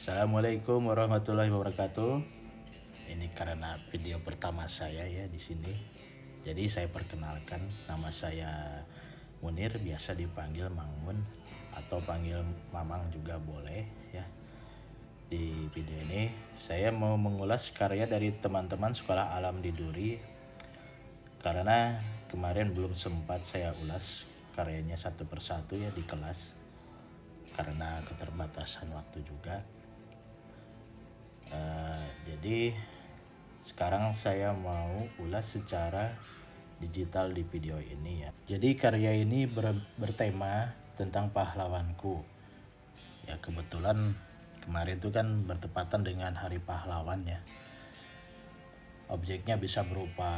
Assalamualaikum warahmatullahi wabarakatuh. Ini karena video pertama saya ya di sini. Jadi saya perkenalkan, nama saya Munir, biasa dipanggil Mang Mun atau panggil Mamang juga boleh ya. Di video ini saya mau mengulas karya dari teman-teman Sekolah Alam di Duri, karena kemarin belum sempat saya ulas karyanya satu persatu ya di kelas karena keterbatasan waktu juga. Jadi sekarang saya mau ulas secara digital di video ini ya. Jadi karya ini bertema tentang pahlawanku. Ya kebetulan kemarin itu kan bertepatan dengan Hari Pahlawan ya. Objeknya bisa berupa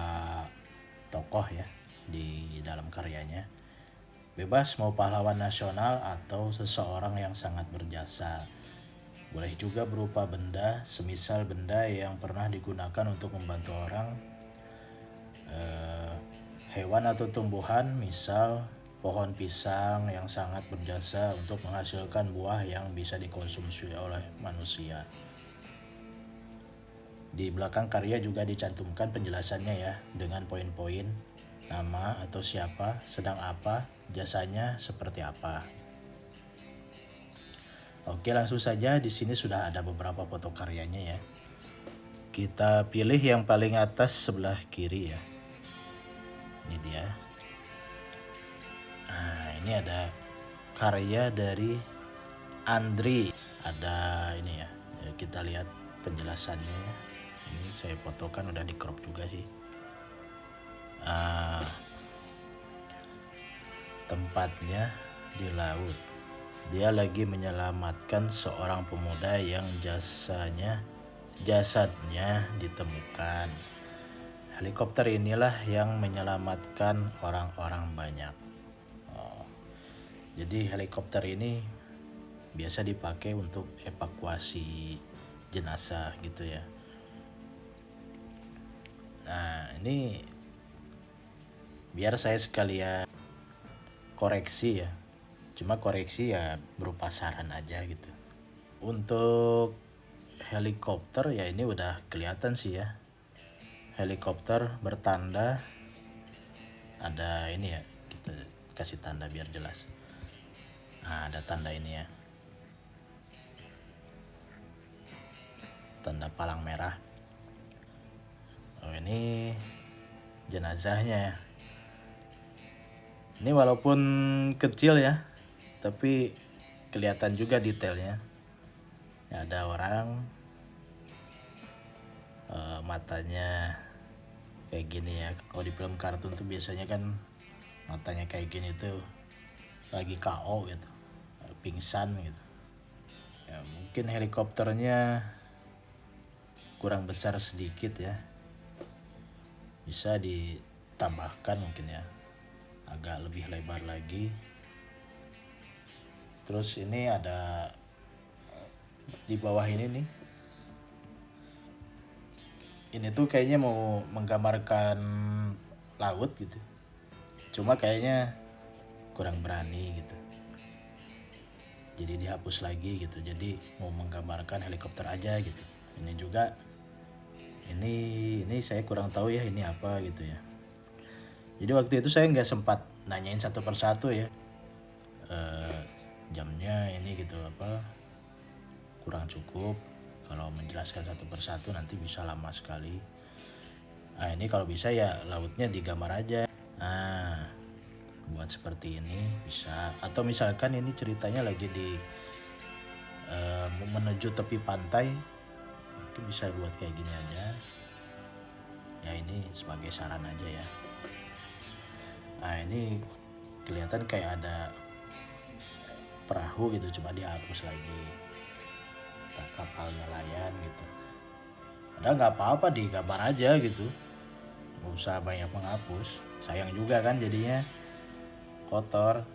tokoh ya di dalam karyanya. Bebas mau pahlawan nasional atau seseorang yang sangat berjasa. Boleh juga berupa benda, semisal benda yang pernah digunakan untuk membantu orang, hewan atau tumbuhan, misal pohon pisang yang sangat berjasa untuk menghasilkan buah yang bisa dikonsumsi oleh manusia. Di belakang karya juga dicantumkan penjelasannya ya, dengan poin-poin, nama atau siapa, sedang apa, jasanya seperti apa. Oke, langsung saja. Di sini sudah ada beberapa foto karyanya ya. Kita pilih yang paling atas sebelah kiri ya. Ini dia. Nah, ini ada karya dari Andri. Ada ini ya. Kita lihat penjelasannya ya. Ini saya fotokan, udah di crop juga sih. Tempatnya di laut. Dia lagi menyelamatkan seorang pemuda yang jasadnya ditemukan. Helikopter inilah yang menyelamatkan orang-orang banyak. Jadi helikopter ini biasa dipakai untuk evakuasi jenazah gitu ya. Nah, ini biar saya sekalian koreksi ya. Cuma koreksi ya berupa saran aja gitu. Untuk helikopter ya ini udah kelihatan sih ya. Helikopter bertanda, ada ini ya, kita kasih tanda biar jelas. Nah, ada tanda ini ya, tanda palang merah. Oh, ini jenazahnya ya. Ini walaupun kecil ya, tapi kelihatan juga detailnya ya, ada orang, matanya kayak gini ya. Kalau di film kartun tuh biasanya kan matanya kayak gini tuh lagi KO gitu, pingsan gitu ya. Mungkin helikopternya kurang besar sedikit ya, bisa ditambahkan mungkin ya, agak lebih lebar lagi. Terus ini ada di bawah ini nih, ini tuh kayaknya mau menggambarkan laut gitu, cuma kayaknya kurang berani gitu, jadi dihapus lagi gitu. Jadi mau menggambarkan helikopter aja gitu. Ini juga ini saya kurang tahu ya ini apa gitu ya. Jadi waktu itu saya nggak sempat nanyain satu persatu ya, jamnya ini gitu apa, kurang cukup. Kalau menjelaskan satu persatu nanti bisa lama sekali. Nah, ini kalau bisa ya lautnya digambar aja. Nah, buat seperti ini bisa. Atau misalkan ini ceritanya lagi di menuju tepi pantai, mungkin bisa buat kayak gini aja. Ya ini sebagai saran aja ya. Nah, ini kelihatan kayak ada perahu gitu, cuma dihapus lagi, kapal nelayan gitu. Padahal nggak apa-apa, digambar aja gitu, nggak usah banyak menghapus, sayang juga kan jadinya kotor.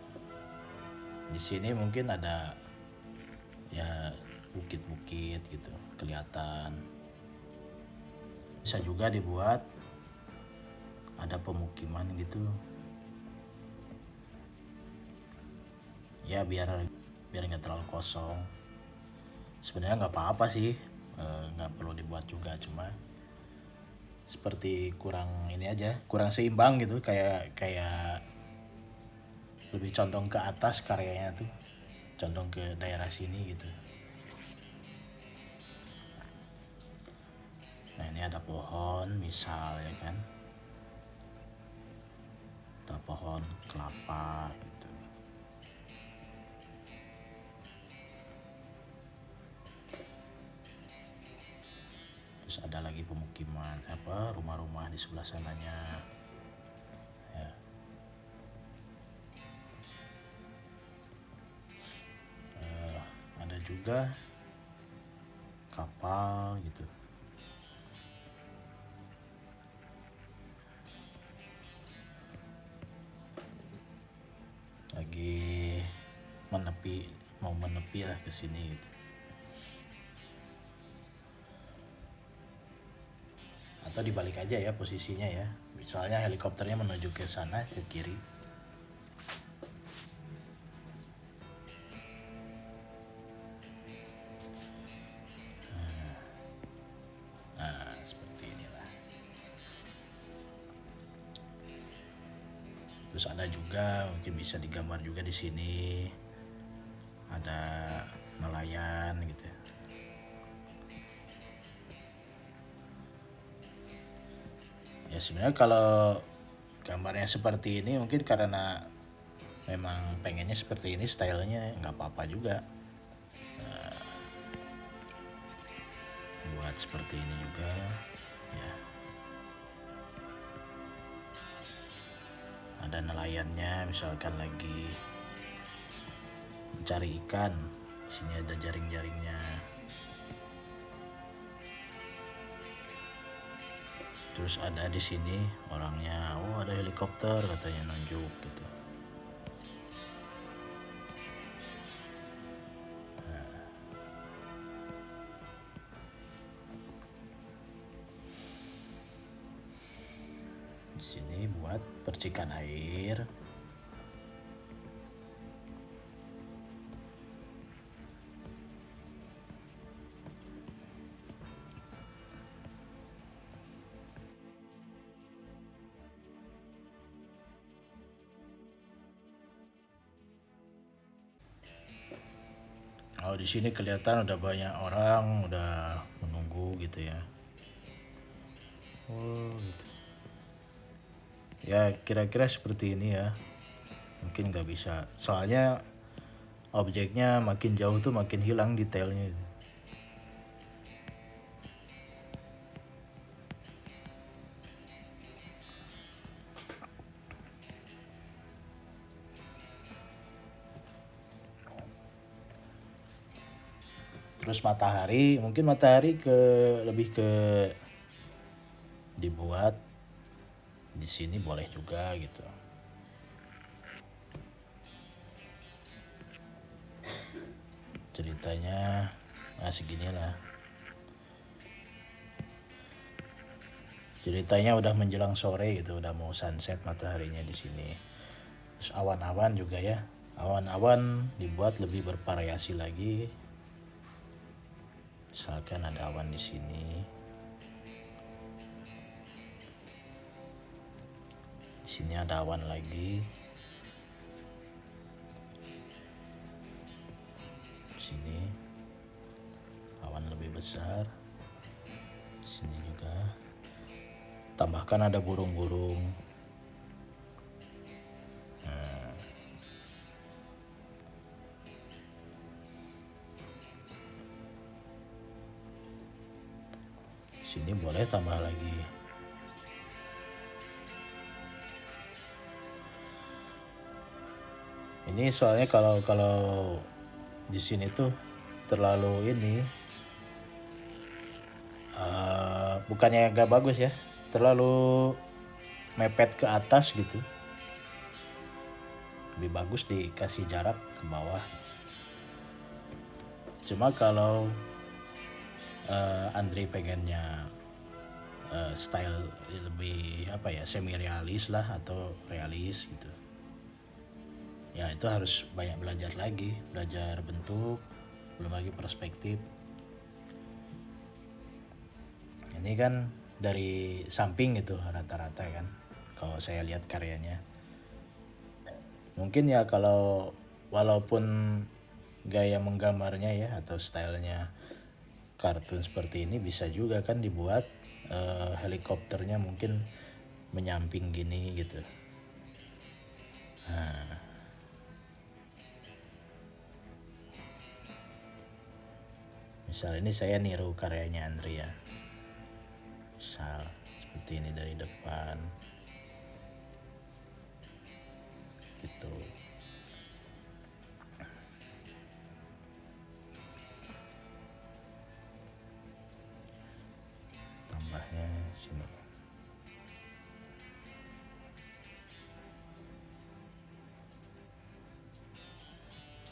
Di sini mungkin ada ya bukit-bukit gitu kelihatan. Bisa juga dibuat ada pemukiman gitu ya, biar nggak terlalu kosong. sebenarnya nggak apa-apa sih, nggak perlu dibuat juga, cuma seperti kurang ini aja, kurang seimbang gitu, kayak kayak lebih condong ke atas karyanya tuh, condong ke daerah sini gitu. Nah ini ada pohon misal ya kan, atau pohon kelapa gitu. Terus ada lagi pemukiman, apa, rumah-rumah di sebelah sananya ya. Ada juga kapal gitu, lagi menepi, mau menepi lah ke sini gitu. Atau dibalik aja ya posisinya ya, misalnya helikopternya menuju ke sana, ke kiri. Nah seperti inilah. Terus ada juga mungkin bisa digambar juga di sini, ada nelayan gitu ya. Ya sebenarnya kalau gambarnya seperti ini mungkin karena memang pengennya seperti ini stylenya, nggak apa-apa juga. Buat seperti ini juga ya. Ada nelayannya misalkan lagi mencari ikan, di sini ada jaring-jaringnya. Terus ada di sini orangnya, oh ada helikopter katanya nunjuk gitu. Di sini buat percikan air. Oh di sini kelihatan udah banyak orang udah menunggu gitu ya. Oh gitu. Ya kira-kira seperti ini ya. Mungkin nggak bisa, soalnya objeknya makin jauh tuh makin hilang detailnya. Terus matahari, mungkin matahari lebih ke dibuat di sini boleh juga gitu. Ceritanya segini lah. Ceritanya udah menjelang sore gitu, udah mau sunset mataharinya di sini. Terus awan-awan juga ya. Awan-awan dibuat lebih bervariasi lagi. Misalkan ada awan di sini. Di sini ada awan lagi. Di sini awan lebih besar. Di sini juga. Tambahkan ada burung-burung. Sini boleh tambah lagi. Ini soalnya kalau di sini tuh terlalu ini, bukannya gak bagus ya, terlalu mepet ke atas gitu. Lebih bagus dikasih jarak ke bawah. Cuma kalau Andre pengennya style lebih apa ya, semi realis lah atau realis gitu, ya itu harus banyak belajar lagi, belajar bentuk, belum lagi perspektif. ini kan dari samping gitu rata-rata kan kalau saya lihat karyanya. Mungkin ya kalau walaupun gaya menggambarnya ya atau stylenya kartun seperti ini bisa juga kan dibuat helikopternya mungkin menyamping gini gitu. Nah, misal ini saya niru karyanya Andrea. Misal seperti ini dari depan. Gitu. Tambahnya sini.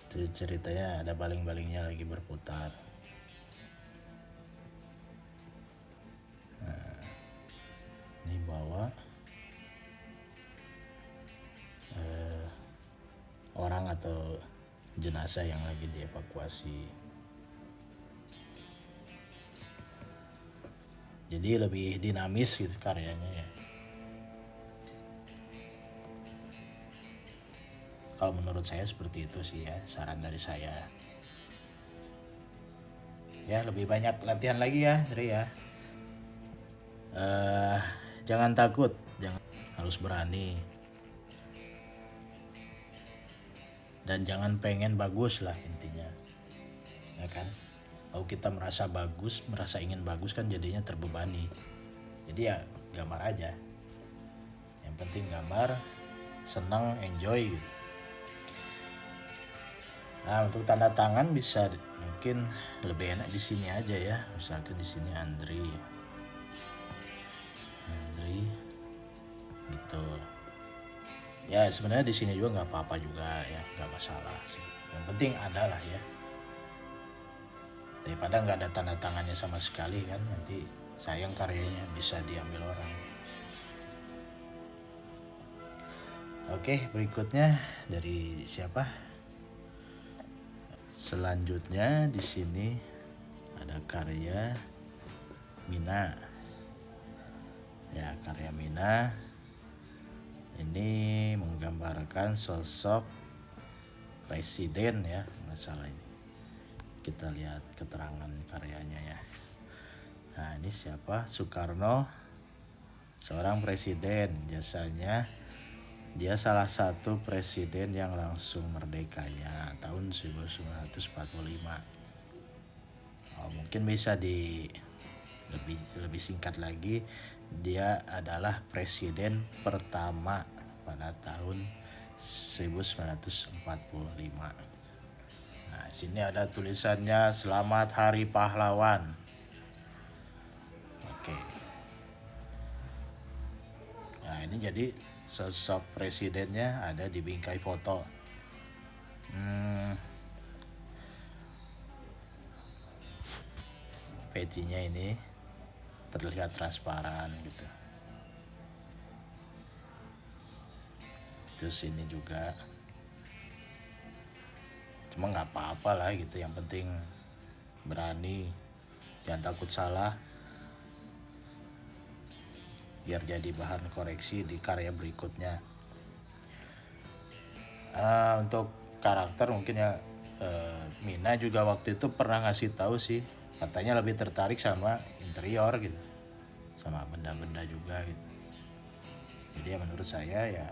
Itu ceritanya ada baling-balingnya lagi berputar. Nah, ini bawa orang atau jenazah yang lagi dievakuasi. Jadi lebih dinamis gitu karyanya ya. Kalau menurut saya seperti itu sih ya, saran dari saya. Ya lebih banyak latihan lagi ya, Dre ya. Jangan takut, harus berani. Dan jangan pengen bagus lah intinya. Ya kan? Kalau kita merasa bagus, merasa ingin bagus kan jadinya terbebani. Jadi ya gambar aja. Yang penting gambar, senang, enjoy gitu. Nah, untuk tanda tangan bisa mungkin lebih enak di sini aja ya. Misalkan di sini Andri gitu. Ya sebenarnya di sini juga nggak apa-apa juga ya, nggak masalah sih. Yang penting ada lah ya. Daripada nggak ada tanda tangannya sama sekali kan, nanti sayang karyanya bisa diambil orang. Oke, berikutnya dari siapa? Selanjutnya di sini ada karya Mina. Ya, karya Mina ini menggambarkan sosok presiden ya, masalah ini. Kita lihat keterangan karyanya ya. Nah, ini siapa? Soekarno, seorang presiden. Jasanya dia salah satu presiden yang langsung merdekanya tahun 1945. Mungkin bisa lebih singkat lagi, dia adalah presiden pertama pada tahun 1945. Nah, sini ada tulisannya Selamat Hari Pahlawan. Oke. Nah, ini jadi sosok presidennya ada di bingkai foto. Pecinya ini terlihat transparan gitu. Terus ini juga, cuma nggak apa-apa lah gitu, yang penting berani, jangan takut salah, biar jadi bahan koreksi di karya berikutnya. Untuk karakter mungkin ya, Mina juga waktu itu pernah ngasih tahu sih, katanya lebih tertarik sama interior gitu, sama benda-benda juga gitu. Jadi ya menurut saya ya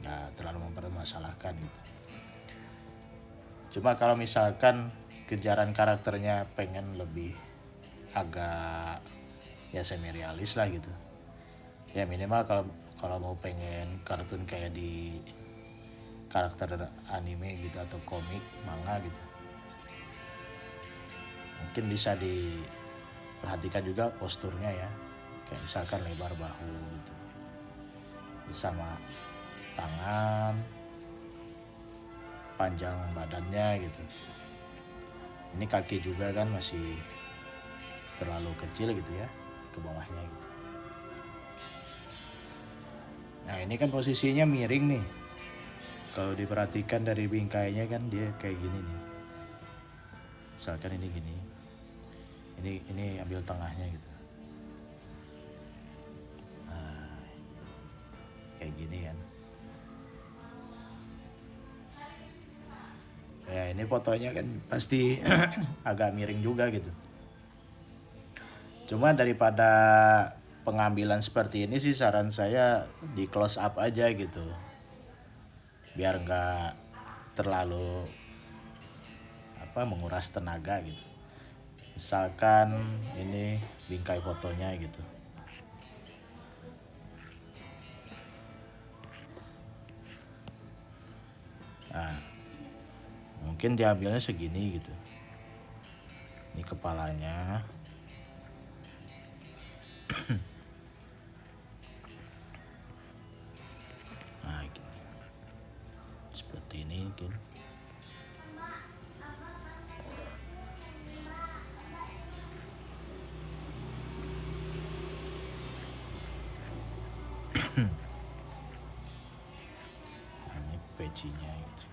nggak terlalu mempermasalahkan gitu. Cuma kalau misalkan kejaran karakternya pengen lebih agak ya semi realis lah gitu, ya minimal kalau mau pengen kartun kayak di karakter anime gitu atau komik manga gitu, mungkin bisa diperhatikan juga posturnya ya, kayak misalkan lebar bahu gitu, sama tangan, panjang badannya gitu. Ini kaki juga kan masih terlalu kecil gitu ya ke bawahnya gitu. Nah, ini kan posisinya miring nih. Kalau diperhatikan dari bingkainya kan dia kayak gini nih. Misalkan ini gini. Ini ambil tengahnya gitu. kayak gini kan. Ya ini fotonya kan pasti agak miring juga gitu. Cuma daripada pengambilan seperti ini sih saran saya di close up aja gitu. Biar nggak terlalu menguras tenaga gitu. Misalkan ini bingkai fotonya gitu. Nah, mungkin diambilnya segini gitu. Ini kepalanya. Nah, gini. Seperti ini mungkin. Nah, ini pecinya gitu.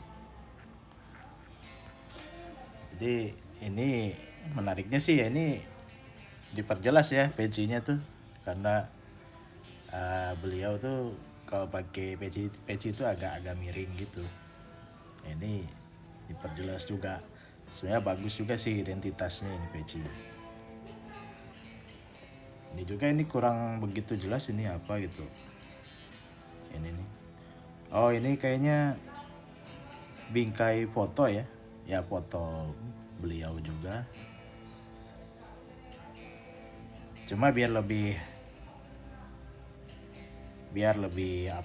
Jadi ini menariknya sih ya ini diperjelas ya pecinya tuh karena beliau tuh kalau pakai peci itu agak-agak miring gitu. Ini diperjelas juga. Sebenarnya bagus juga sih identitasnya ini peci. Ini juga ini kurang begitu jelas ini apa gitu. Ini nih. Oh ini kayaknya bingkai foto ya. Ya foto beliau juga. Cuma biar lebih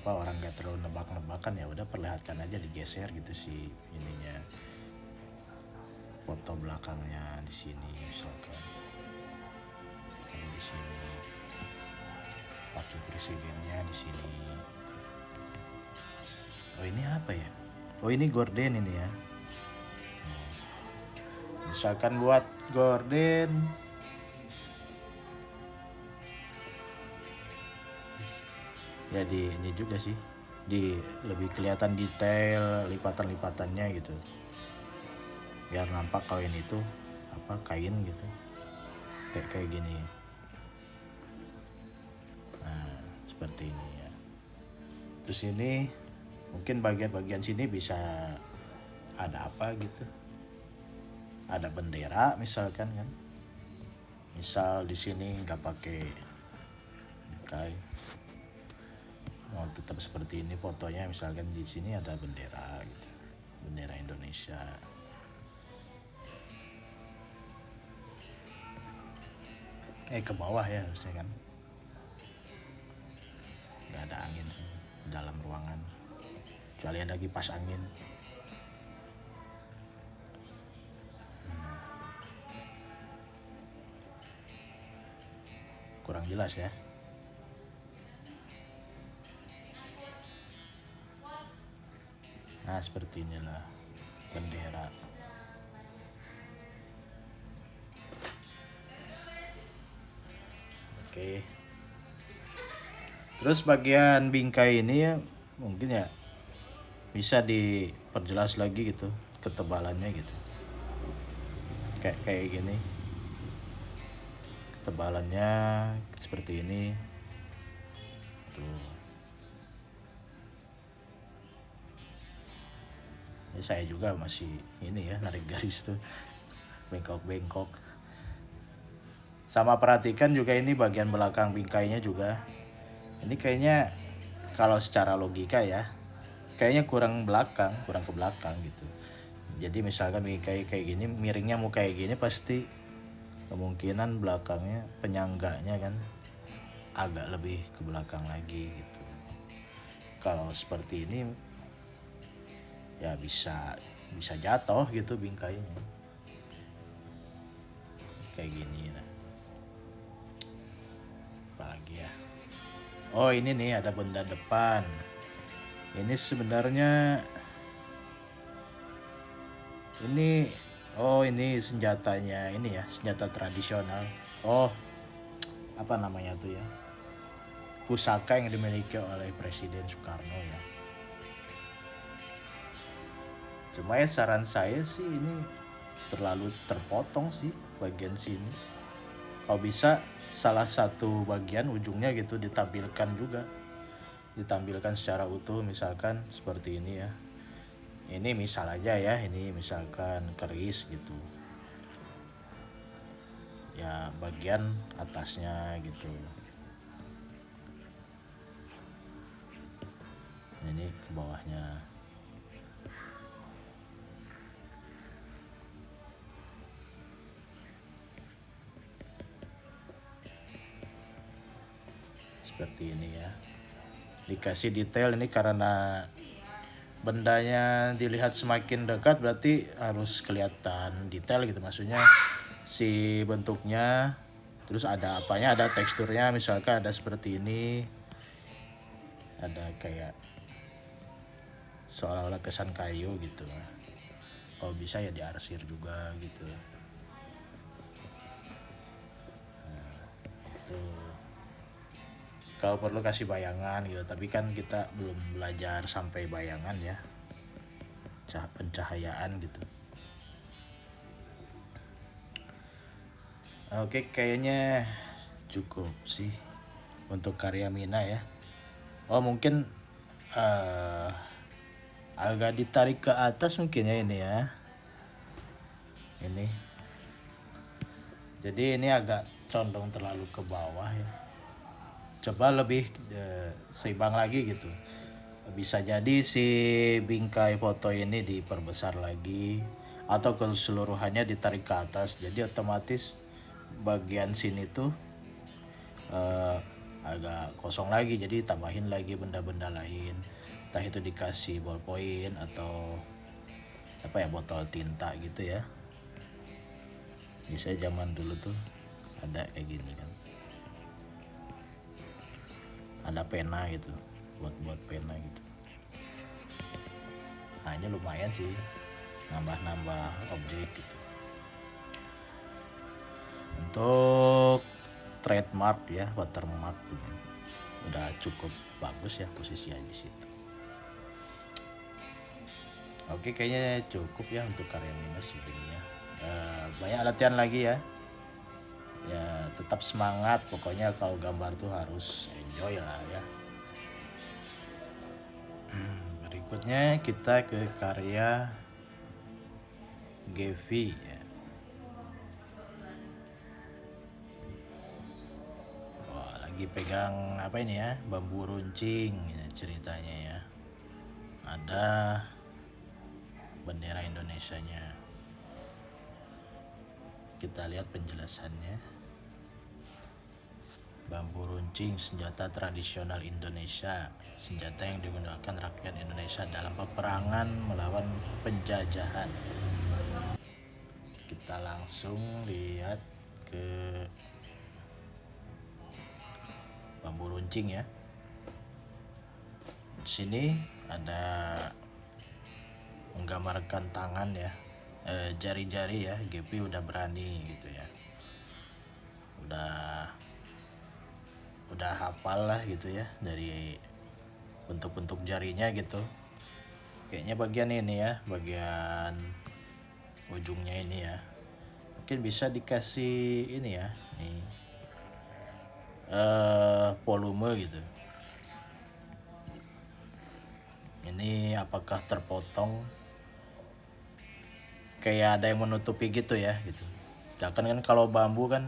orang nggak terlalu nebak-nebakan ya udah perlihatkan aja digeser gitu sih ininya foto belakangnya di sini misalkan ini di sini wakil presidennya di sini. Oh ini apa ya? Oh ini gorden ini ya. Misalkan buat gorden ya di ini juga sih di lebih kelihatan detail lipatan-lipatannya gitu biar nampak kalau ini tuh kain gitu kayak gini. Nah seperti ini ya. Terus ini mungkin bagian-bagian sini bisa ada apa gitu, ada bendera misalkan kan, misal di sini nggak pakai kain mau tetap seperti ini fotonya, misalkan di sini ada bendera gitu, bendera Indonesia. Ke bawah ya harusnya kan, nggak ada angin dalam ruangan kecuali ada kipas angin. Kurang jelas ya. Nah seperti inilah bendera. Oke. Terus bagian bingkai ini ya mungkin ya bisa diperjelas lagi gitu ketebalannya gitu. Kayak gini. Ketebalannya seperti ini. Tuh. Ya, saya juga masih ini ya narik garis tuh bengkok-bengkok. Sama perhatikan juga ini bagian belakang bingkainya juga. Ini kayaknya kalau secara logika ya, kayaknya kurang ke belakang gitu. Jadi misalkan bingkai kayak gini, miringnya mau kayak gini pasti kemungkinan belakangnya penyangganya kan agak lebih ke belakang lagi gitu. Kalau seperti ini ya bisa jatuh gitu bingkainya. Kayak gini nah. Apalagi ya. Oh ini nih ada benda depan. Ini sebenarnya ini ini senjatanya ini ya, senjata tradisional. Oh apa namanya tuh ya, pusaka yang dimiliki oleh Presiden Soekarno ya. Cuma ya saran saya sih ini terlalu terpotong sih bagian sini. Kalau bisa salah satu bagian ujungnya gitu ditampilkan juga. ditampilkan secara utuh, misalkan seperti ini ya. Ini misal aja ya, ini misalkan keris gitu ya, bagian atasnya gitu, ini ke bawahnya. Seperti ini ya, dikasih detail. Ini karena bendanya dilihat semakin dekat berarti harus kelihatan detail gitu, maksudnya si bentuknya, terus ada apanya, ada teksturnya, misalkan ada seperti ini, ada kayak seolah-olah kesan kayu gitu. Kalau bisa ya diarsir juga gitu. Itu kalau perlu kasih bayangan gitu, tapi kan kita belum belajar sampai bayangan ya, pencahayaan gitu. Oke, kayaknya cukup sih untuk karya Mina ya. Oh mungkin agak ditarik ke atas mungkin ya ini ya. Ini. Jadi ini agak condong terlalu ke bawah ya. Coba lebih seimbang lagi gitu. Bisa jadi si bingkai foto ini diperbesar lagi atau keseluruhannya ditarik ke atas. Jadi otomatis bagian sini tuh agak kosong lagi, jadi tambahin lagi benda-benda lain, entah itu dikasih ballpoint atau apa ya, botol tinta gitu ya. Biasanya zaman dulu tuh ada kayak gini kan, ada pena gitu, buat pena gitu. Nah ini lumayan sih, nambah-nambah objek gitu. Untuk trademark ya, watermark gitu, udah cukup bagus ya posisinya di situ. Oke, kayaknya cukup ya untuk karya minus ini ya. Banyak latihan lagi ya. Ya tetap semangat, pokoknya kalau gambar tuh harus enjoy lah ya. Berikutnya kita ke karya Gevi ya. Wah, lagi pegang apa ini ya, bambu runcing ya, ceritanya ya. Ada bendera Indonesianya. Kita lihat penjelasannya. Bambu runcing, senjata tradisional Indonesia, senjata yang digunakan rakyat Indonesia dalam peperangan melawan penjajahan. Kita langsung lihat ke bambu runcing ya. Di sini ada menggambarkan tangan ya, jari-jari ya. Gepi udah berani gitu ya, udah hafal lah gitu ya dari bentuk-bentuk jarinya gitu. Kayaknya bagian ini ya, bagian ujungnya ini ya, mungkin bisa dikasih ini ya, nih volume gitu. Ini apakah terpotong kayak ada yang menutupi gitu ya gitu. Sedangkan kan kalau bambu kan,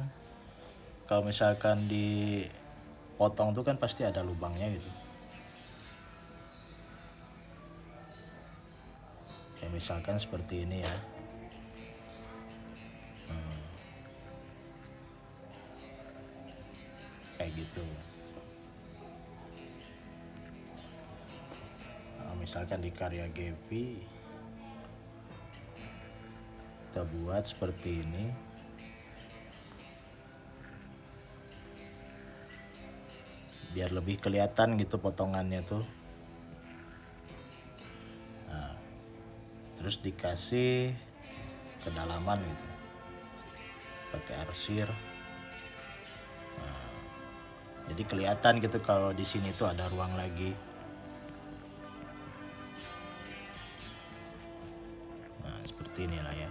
kalau misalkan dipotong tuh kan pasti ada lubangnya gitu. Kayak misalkan seperti ini ya. Kayak gitu. Nah, misalkan di karya Gevi kita buat seperti ini. Biar lebih kelihatan gitu potongannya tuh. Nah, terus dikasih kedalaman gitu, pakai arsir. Nah, jadi kelihatan gitu kalau di sini tuh ada ruang lagi. Nah, seperti inilah ya.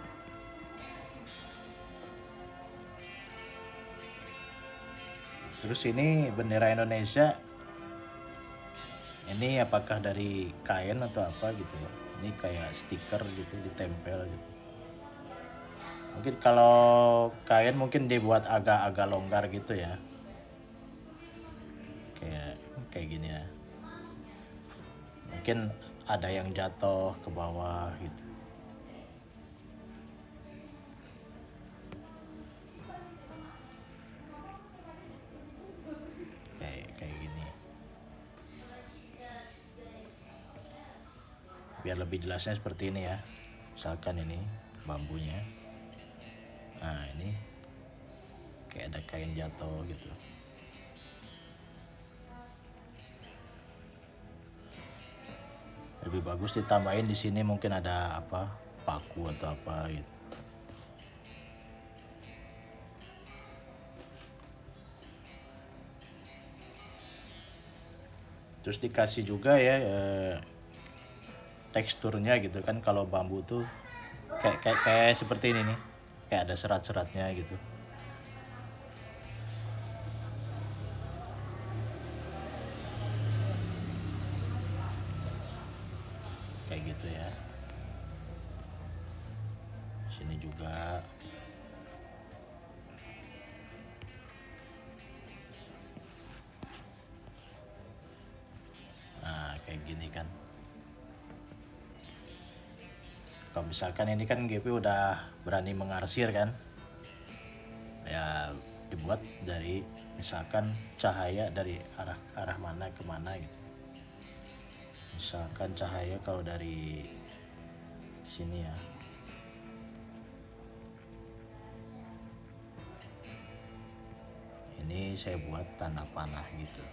Terus ini bendera Indonesia Ini apakah dari kain atau apa gitu ya. Ini kayak stiker gitu ditempel gitu. Mungkin kalau kain mungkin dibuat agak-agak longgar gitu ya. Kayak kayak gini ya. Mungkin ada yang jatuh ke bawah gitu. Kayak gini. Biar lebih jelasnya seperti ini ya. Misalkan ini bambunya. Nah, ini kayak ada kain jatuh gitu. Lebih bagus ditambahin di sini mungkin ada apa? Paku atau apa gitu. Terus dikasih juga ya teksturnya gitu kan, kalau bambu tuh kayak seperti ini nih, kayak ada serat-seratnya gitu. Kayak gitu ya. Sini juga. Nah, kayak gini kan. Kalau misalkan ini kan GP udah berani mengarsir kan, ya dibuat dari misalkan cahaya dari arah arah mana ke mana gitu. Misalkan cahaya kalau dari sini ya, ini saya buat tanda panah gitu.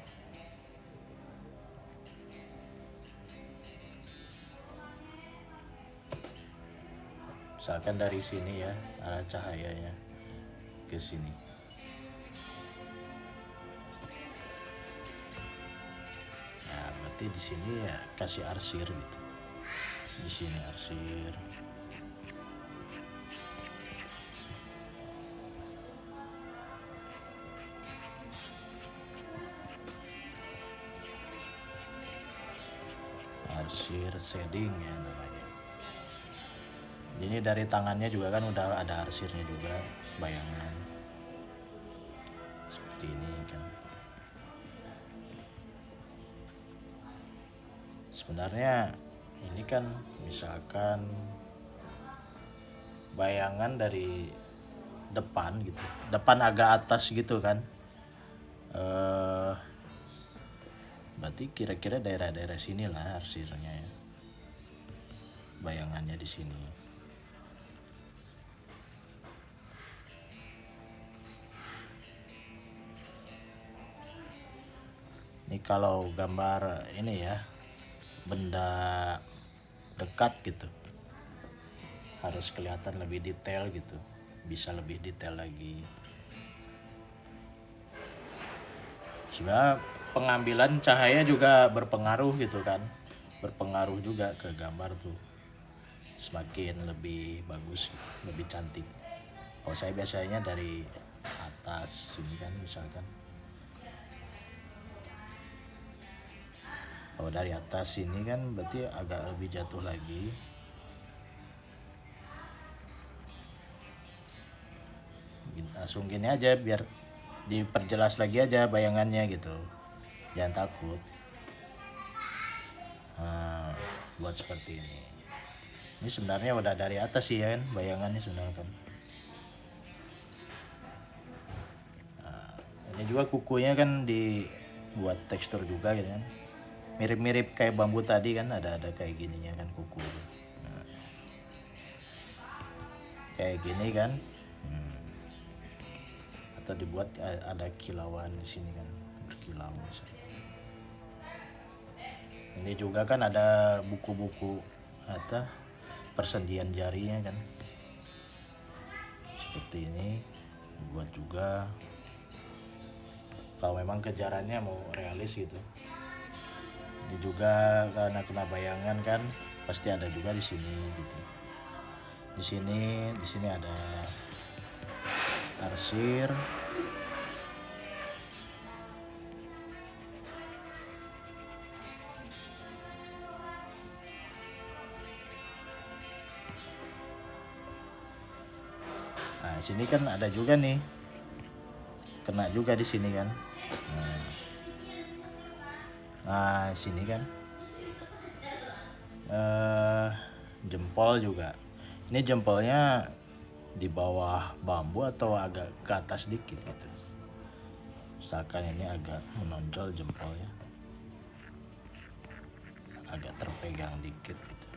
Misalkan dari sini ya, arah cahayanya ke sini. Nah, berarti di sini ya kasih arsir gitu. Di sini arsir. Arsir shading ya namanya. Ini dari tangannya juga kan udah ada arsirnya juga, bayangan. Seperti ini kan. Sebenarnya ini kan misalkan bayangan dari depan gitu, depan agak atas gitu kan. Berarti kira-kira daerah-daerah sini lah arsirnya ya. Bayangannya di sini. Ini kalau gambar ini ya, benda dekat gitu, harus kelihatan lebih detail gitu, bisa lebih detail lagi. Sebenarnya pengambilan cahaya juga berpengaruh gitu kan, berpengaruh juga ke gambar tuh, semakin lebih bagus, lebih cantik. Kalau saya biasanya dari atas sini kan misalkan, kalau dari atas sini kan berarti agak lebih jatuh lagi. Langsung gini aja biar diperjelas lagi aja bayangannya gitu, jangan takut. Nah, buat seperti ini sebenarnya udah dari atas sih ya kan bayangannya sebenarnya kan. Nah, ini juga kukunya kan dibuat tekstur juga gitu kan, mirip-mirip kayak bambu tadi kan, ada kayak gininya kan kuku. Nah, kayak gini kan. Atau dibuat ada kilauan di sini kan, berkilau misalnya. Ini juga kan ada buku-buku atau persendian jarinya kan, seperti ini dibuat juga. Kalau memang kejarannya mau realis gitu. Ini juga karena kena bayangan kan, pasti ada juga di sini gitu. Di sini ada arsir. sini kan ada juga nih, kena juga di sini kan. Nah sini kan jempol juga. Ini jempolnya di bawah bambu atau agak ke atas dikit gitu. Misalkan ini agak menonjol jempolnya, agak terpegang dikit gitu.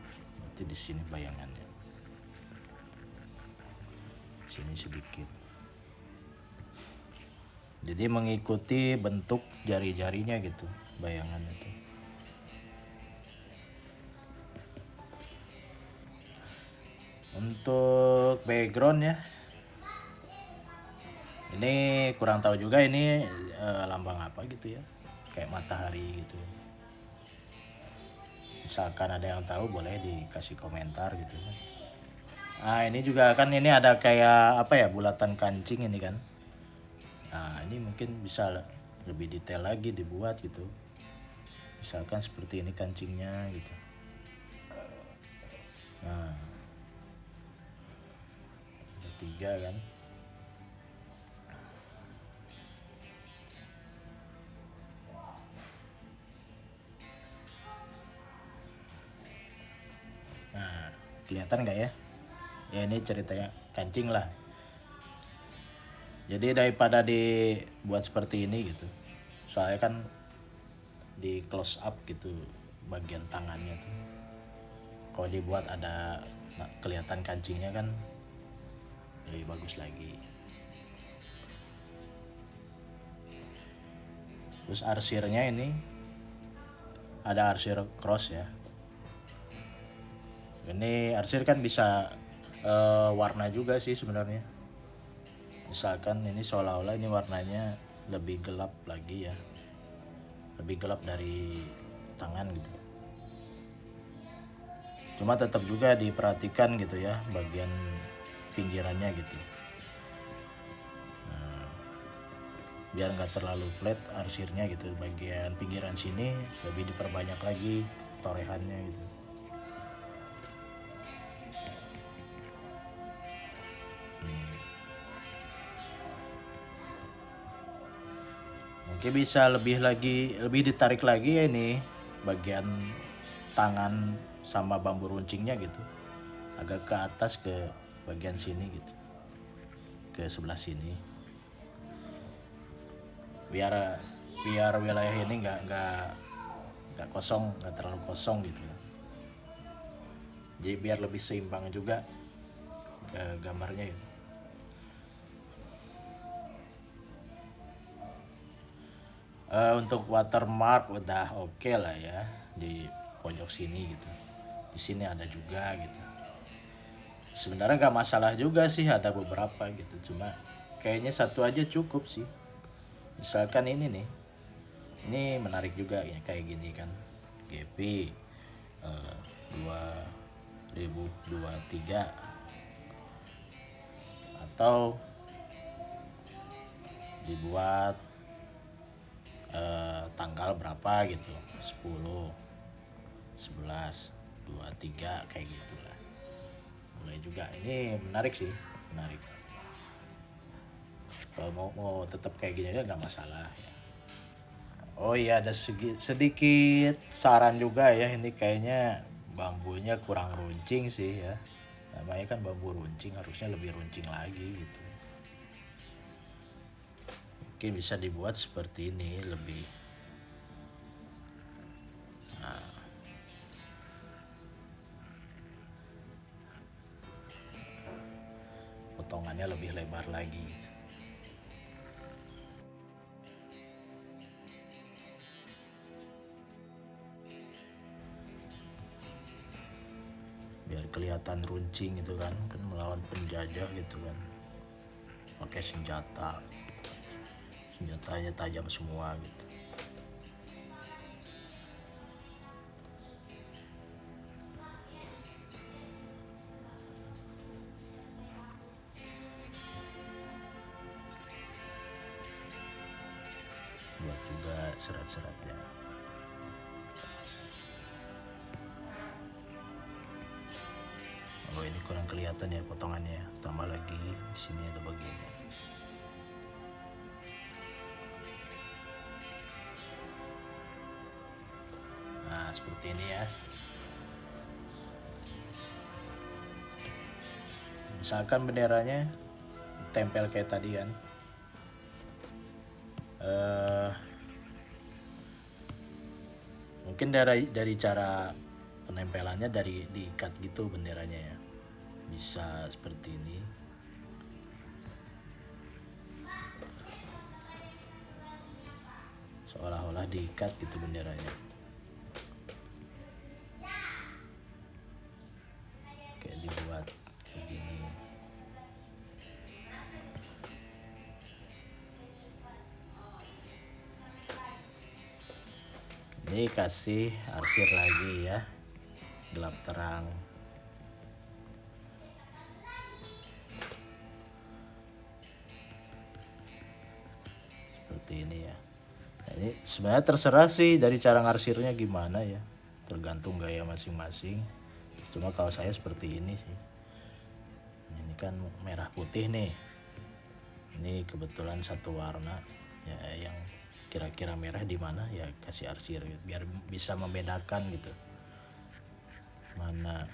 Nanti di sini bayangannya, sini sedikit. Jadi mengikuti bentuk jari-jarinya gitu, bayangan itu. Untuk background ya, ini kurang tahu juga ini lambang apa gitu ya, kayak matahari gitu. Misalkan ada yang tahu boleh dikasih komentar gitu kan. Nah ini juga kan ini ada kayak apa ya, bulatan kancing ini kan. Nah ini mungkin bisa lebih detail lagi dibuat gitu. Misalkan seperti ini kancingnya gitu. Nah ada 3 kan. Nah kelihatan nggak ya? Ya ini ceritanya kancing lah. Jadi daripada dibuat seperti ini gitu, soalnya kan di close up gitu bagian tangannya tuh, kalau dibuat ada kelihatan kancingnya kan lebih bagus lagi. Terus arsirnya ini ada arsir cross ya. Ini arsir kan bisa warna juga sih sebenarnya. Misalkan ini seolah-olah ini warnanya lebih gelap lagi ya, lebih gelap dari tangan gitu. Cuma tetap juga diperhatikan gitu ya bagian pinggirannya gitu. Nah, biar nggak terlalu flat arsirnya gitu, bagian pinggiran sini lebih diperbanyak lagi torehannya gitu. Mungkin bisa lebih ditarik lagi ya ini bagian tangan sama bambu runcingnya gitu, agak ke atas ke bagian sini gitu, ke sebelah sini, biar wilayah ini nggak kosong, nggak terlalu kosong gitu. Jadi biar lebih seimbang juga gambarnya gitu. Untuk watermark udah oke lah ya di pojok sini gitu. Di sini ada juga gitu. Sebenarnya nggak masalah juga sih, ada beberapa gitu. Cuma kayaknya satu aja cukup sih. Misalkan ini nih, ini menarik juga ya kayak gini kan. GP 2023 atau dibuat tanggal berapa gitu, 10 11 23 kayak gitulah. Mulai juga ini menarik sih, menarik. Kalau mau tetap kayak gini aja nggak masalah ya. Oh iya, ada sedikit saran juga ya, ini kayaknya bambunya kurang runcing sih ya. Namanya kan bambu runcing, harusnya lebih runcing lagi gitu. Mungkin bisa dibuat seperti ini lebih. Nah, potongannya lebih lebar lagi gitu. Biar kelihatan runcing gitu kan melawan penjajah gitu kan, pakai senjatanya tajam semua gitu. Buat juga serat-seratnya. Oh ini kurang kelihatan ya potongannya, tambah lagi di sini ada bagiannya. Nah seperti ini ya. Misalkan benderanya tempel kayak tadi kan, mungkin dari cara penempelannya dari diikat gitu benderanya ya, bisa seperti ini. Seolah-olah diikat gitu benderanya. Kayak dibuat kayak gini. Ini kasih arsir lagi ya, gelap terang. Seperti ini ya. Nah, ini sebenarnya terserah sih dari cara ngarsirnya gimana ya, tergantung gaya masing-masing. Cuma kalau saya seperti ini sih. Ini kan merah putih nih. Ini kebetulan satu warna ya, yang kira-kira merah di mana ya kasih arsir gitu, biar bisa membedakan gitu mana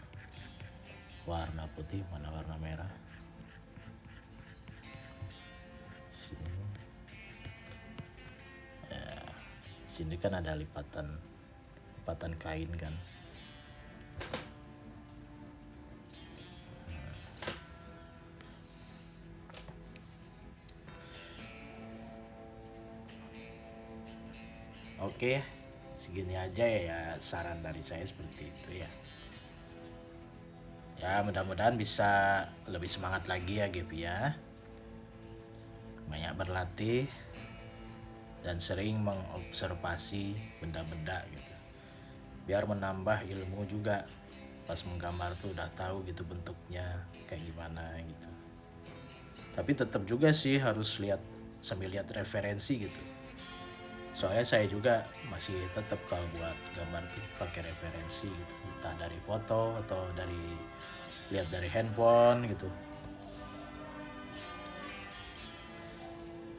warna putih mana warna merah. Sini ya, sini kan ada lipatan kain kan. Oke, segini aja ya saran dari saya seperti itu ya. Ya mudah-mudahan bisa lebih semangat lagi ya Gaby ya. Banyak berlatih dan sering mengobservasi benda-benda gitu. Biar menambah ilmu juga. Pas menggambar tuh udah tahu gitu bentuknya kayak gimana gitu. Tapi tetap juga sih harus lihat sambil lihat referensi gitu. Soalnya saya juga masih tetap kalau buat gambar tuh pakai referensi gitu, entah dari foto atau dari lihat dari handphone gitu.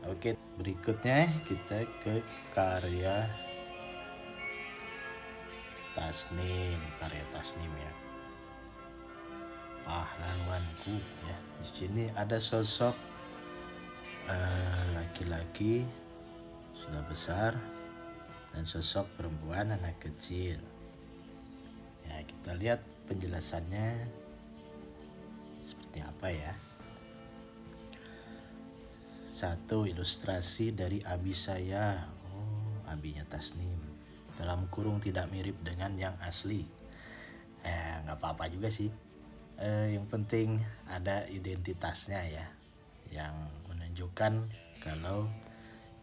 Oke, berikutnya kita ke karya Tasnim ya. Pahlawanku ya. Di sini ada sosok laki-laki sudah besar dan sosok perempuan anak kecil. Ya, kita lihat penjelasannya seperti apa ya. Satu, ilustrasi dari abi saya. Oh, abinya Tasnim. Dalam kurung tidak mirip dengan yang asli. Nggak apa-apa juga sih. Yang penting ada identitasnya ya, yang menunjukkan kalau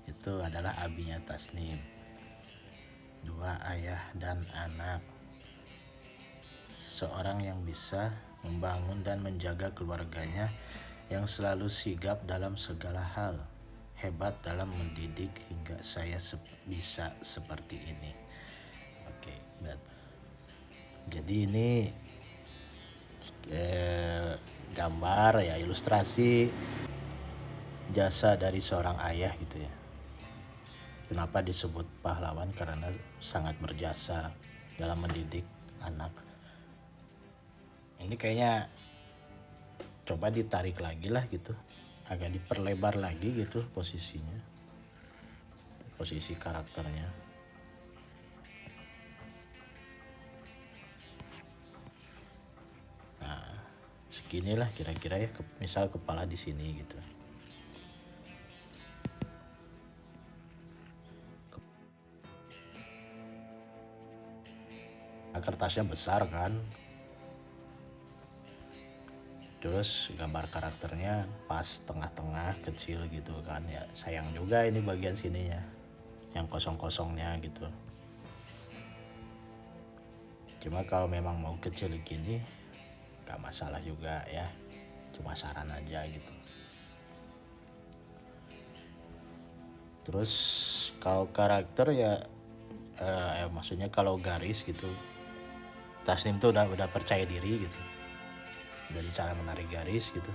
itu adalah abinya Tasnim. Dua, ayah dan anak. Seseorang yang bisa membangun dan menjaga keluarganya, yang selalu sigap dalam segala hal, hebat dalam mendidik hingga saya bisa seperti ini. Oke, jadi ini gambar ya, ilustrasi jasa dari seorang ayah gitu ya. Kenapa disebut pahlawan? Karena sangat berjasa dalam mendidik anak. Ini kayaknya coba ditarik lagi lah gitu, agak diperlebar lagi gitu posisinya, posisi karakternya. Nah seginilah kira-kira ya, misal kepala di sini gitu. Kertasnya besar kan, terus gambar karakternya pas tengah-tengah kecil gitu kan ya, sayang juga ini bagian sininya yang kosong-kosongnya gitu. Cuma kalau memang mau kecil gini gak masalah juga ya, cuma saran aja gitu. Terus kalau karakter ya maksudnya kalau garis gitu, Tasnim tuh udah percaya diri gitu. dari cara menarik garis gitu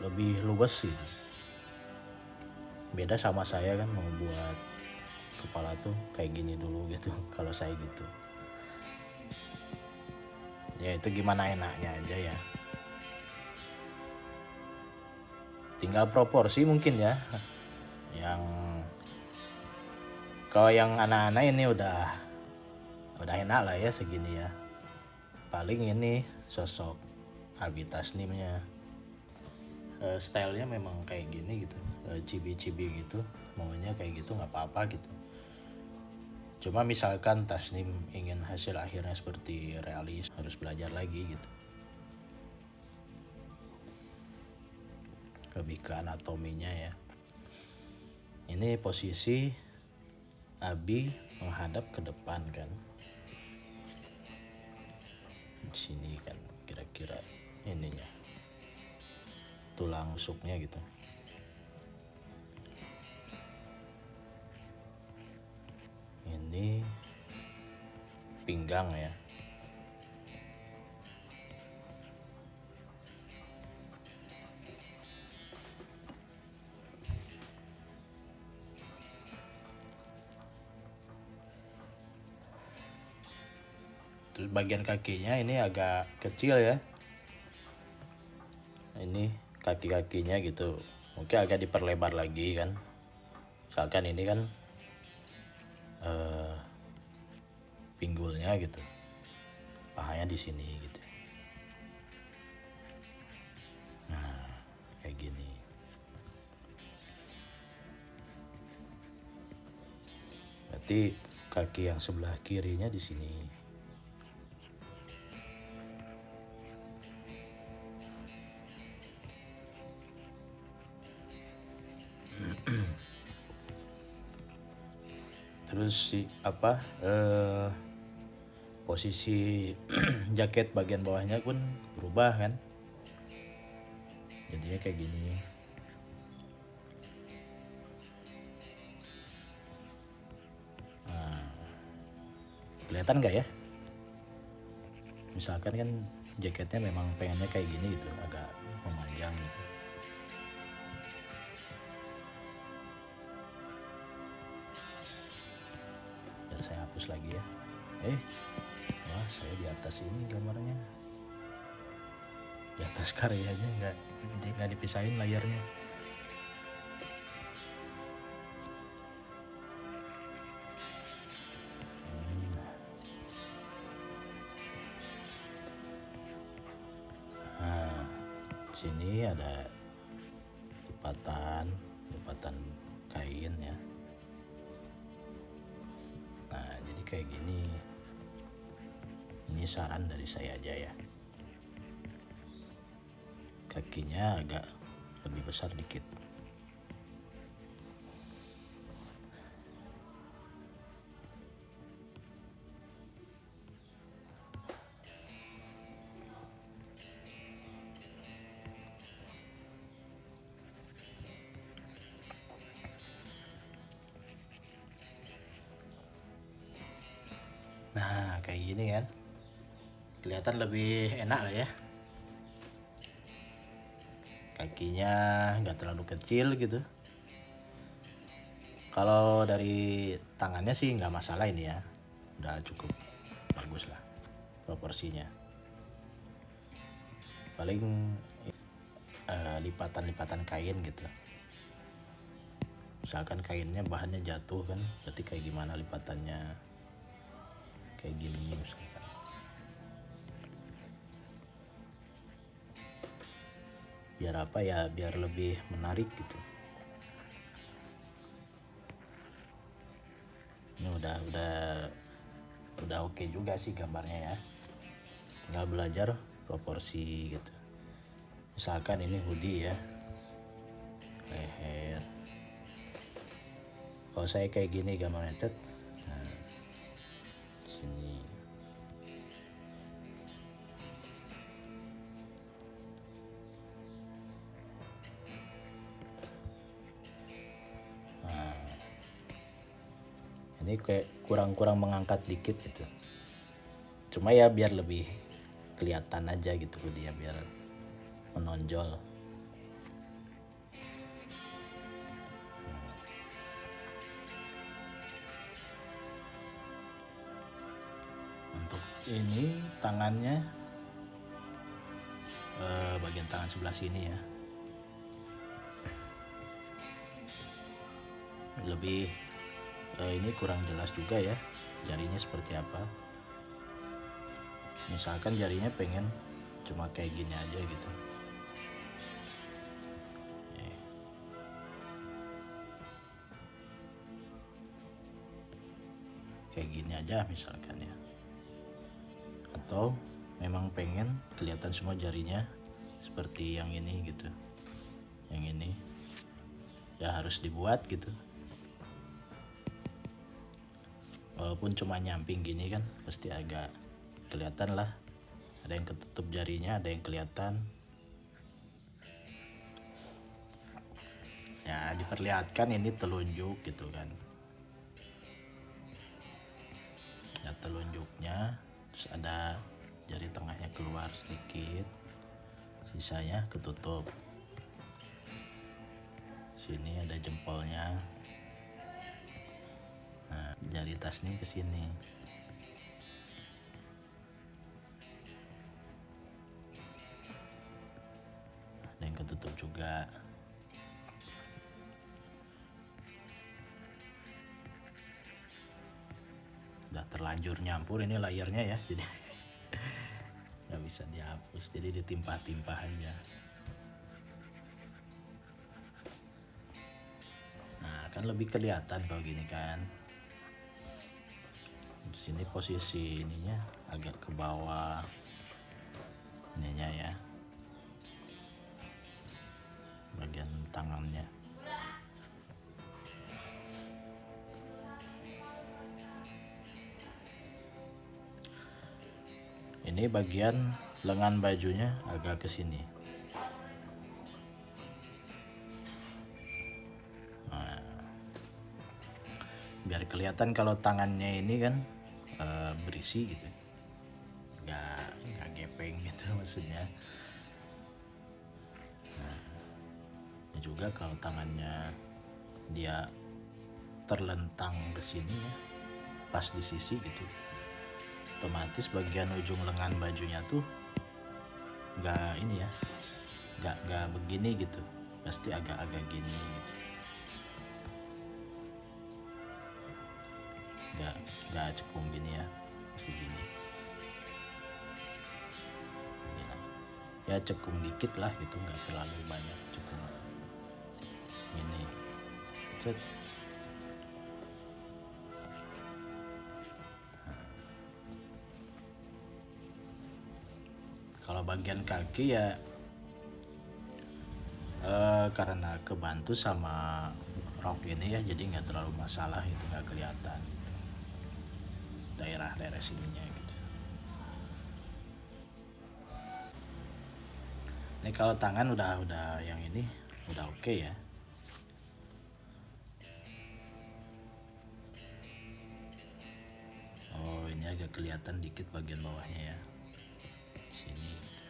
lebih luwes gitu. Beda sama saya kan mau buat kepala tuh kayak gini dulu gitu kalau saya gitu. Ya itu gimana enaknya aja ya. Tinggal proporsi mungkin ya. Yang kalau yang anak-anak ini udah enak lah ya segini ya. Paling ini sosok Abi Tasnimnya, stylenya memang kayak gini gitu, cibi-cibi gitu, maunya kayak gitu nggak apa-apa gitu. Cuma misalkan Tasnim ingin hasil akhirnya seperti realis, harus belajar lagi gitu, lebih ke anatominya ya. Ini posisi Abi menghadap ke depan kan, di sini kan kira-kira ininya tulang rusuknya gitu. Ini pinggang ya. Terus bagian kakinya ini agak kecil ya. Ini kaki-kakinya gitu. Mungkin agak diperlebar lagi kan. Misalkan ini kan pinggulnya gitu. Pahanya di sini gitu. Nah, kayak gini. Berarti kaki yang sebelah kirinya di sini. Terus posisi jaket bagian bawahnya pun berubah kan, jadinya kayak gini. Nah, kelihatan nggak ya? Misalkan kan jaketnya memang pengennya kayak gini gitu, agak memanjang gitu. Biar saya hapus lagi ya. Wah, saya di atas ini gambarnya, di atas karyanya, nggak dipisahin layarnya. Nah, sini ada lipatan kain ya. Nah, jadi kayak gini. Ini saran dari saya aja ya. Kakinya agak lebih besar dikit. Nah, kayak gini kan. Kelihatan lebih enak lah ya. Kakinya nggak terlalu kecil gitu. Kalau dari tangannya sih nggak masalah ini ya, udah cukup bagus lah proporsinya. Paling lipatan-lipatan kain gitu. Misalkan kainnya bahannya jatuh kan, berarti kayak gimana lipatannya, kayak gini misalkan. Biar apa ya, biar lebih menarik gitu. Ini udah oke juga sih gambarnya ya. Tinggal belajar proporsi gitu. Misalkan ini hoodie ya, leher. Kalau saya kayak gini gambarnya cet. Nah, sini. Ini kayak kurang mengangkat dikit gitu. Cuma ya biar lebih kelihatan aja gitu dia, biar menonjol. Untuk ini tangannya, bagian tangan sebelah sini ya, lebih ini kurang jelas juga ya jarinya seperti apa. Misalkan jarinya pengen cuma kayak gini aja gitu, kayak gini aja misalkan ya, atau memang pengen kelihatan semua jarinya seperti yang ini gitu, yang ini ya harus dibuat gitu. Walaupun cuma nyamping gini kan pasti agak kelihatan lah, ada yang ketutup jarinya, ada yang kelihatan ya, diperlihatkan ini telunjuk gitu kan ya, telunjuknya. Terus ada jari tengahnya keluar sedikit, sisanya ketutup. Sini ada jempolnya, nah jari tasnim ke sini. Ada yang ketutup juga. Udah terlanjur nyampur ini layernya ya, jadi nggak bisa dihapus, jadi ditimpah-timpah aja. Nah kan lebih kelihatan kalau gini kan. Di sini posisi ininya agak ke bawah ininya ya, bagian tangannya. Ini bagian lengan bajunya agak ke sini. Nah, biar kelihatan kalau tangannya ini kan berisi gitu, nggak gepeng gitu maksudnya. Nah, juga kalau tangannya dia terlentang ke sini ya, pas di sisi gitu, otomatis bagian ujung lengan bajunya tuh nggak ini ya, nggak begini gitu, pasti agak-agak gini gitu, nggak cekung gini ya, pasti gini. Gini lah. Ya cekung dikit lah gitu, nggak terlalu banyak cekung. Ini cet. Kalau bagian kaki ya karena kebantu sama rok ini ya, jadi nggak terlalu masalah itu, nggak kelihatan gitu, daerah-daerah sininya gitu. Ini kalau tangan udah yang ini udah oke ya. Oh ini agak kelihatan dikit bagian bawahnya ya, sini gitu.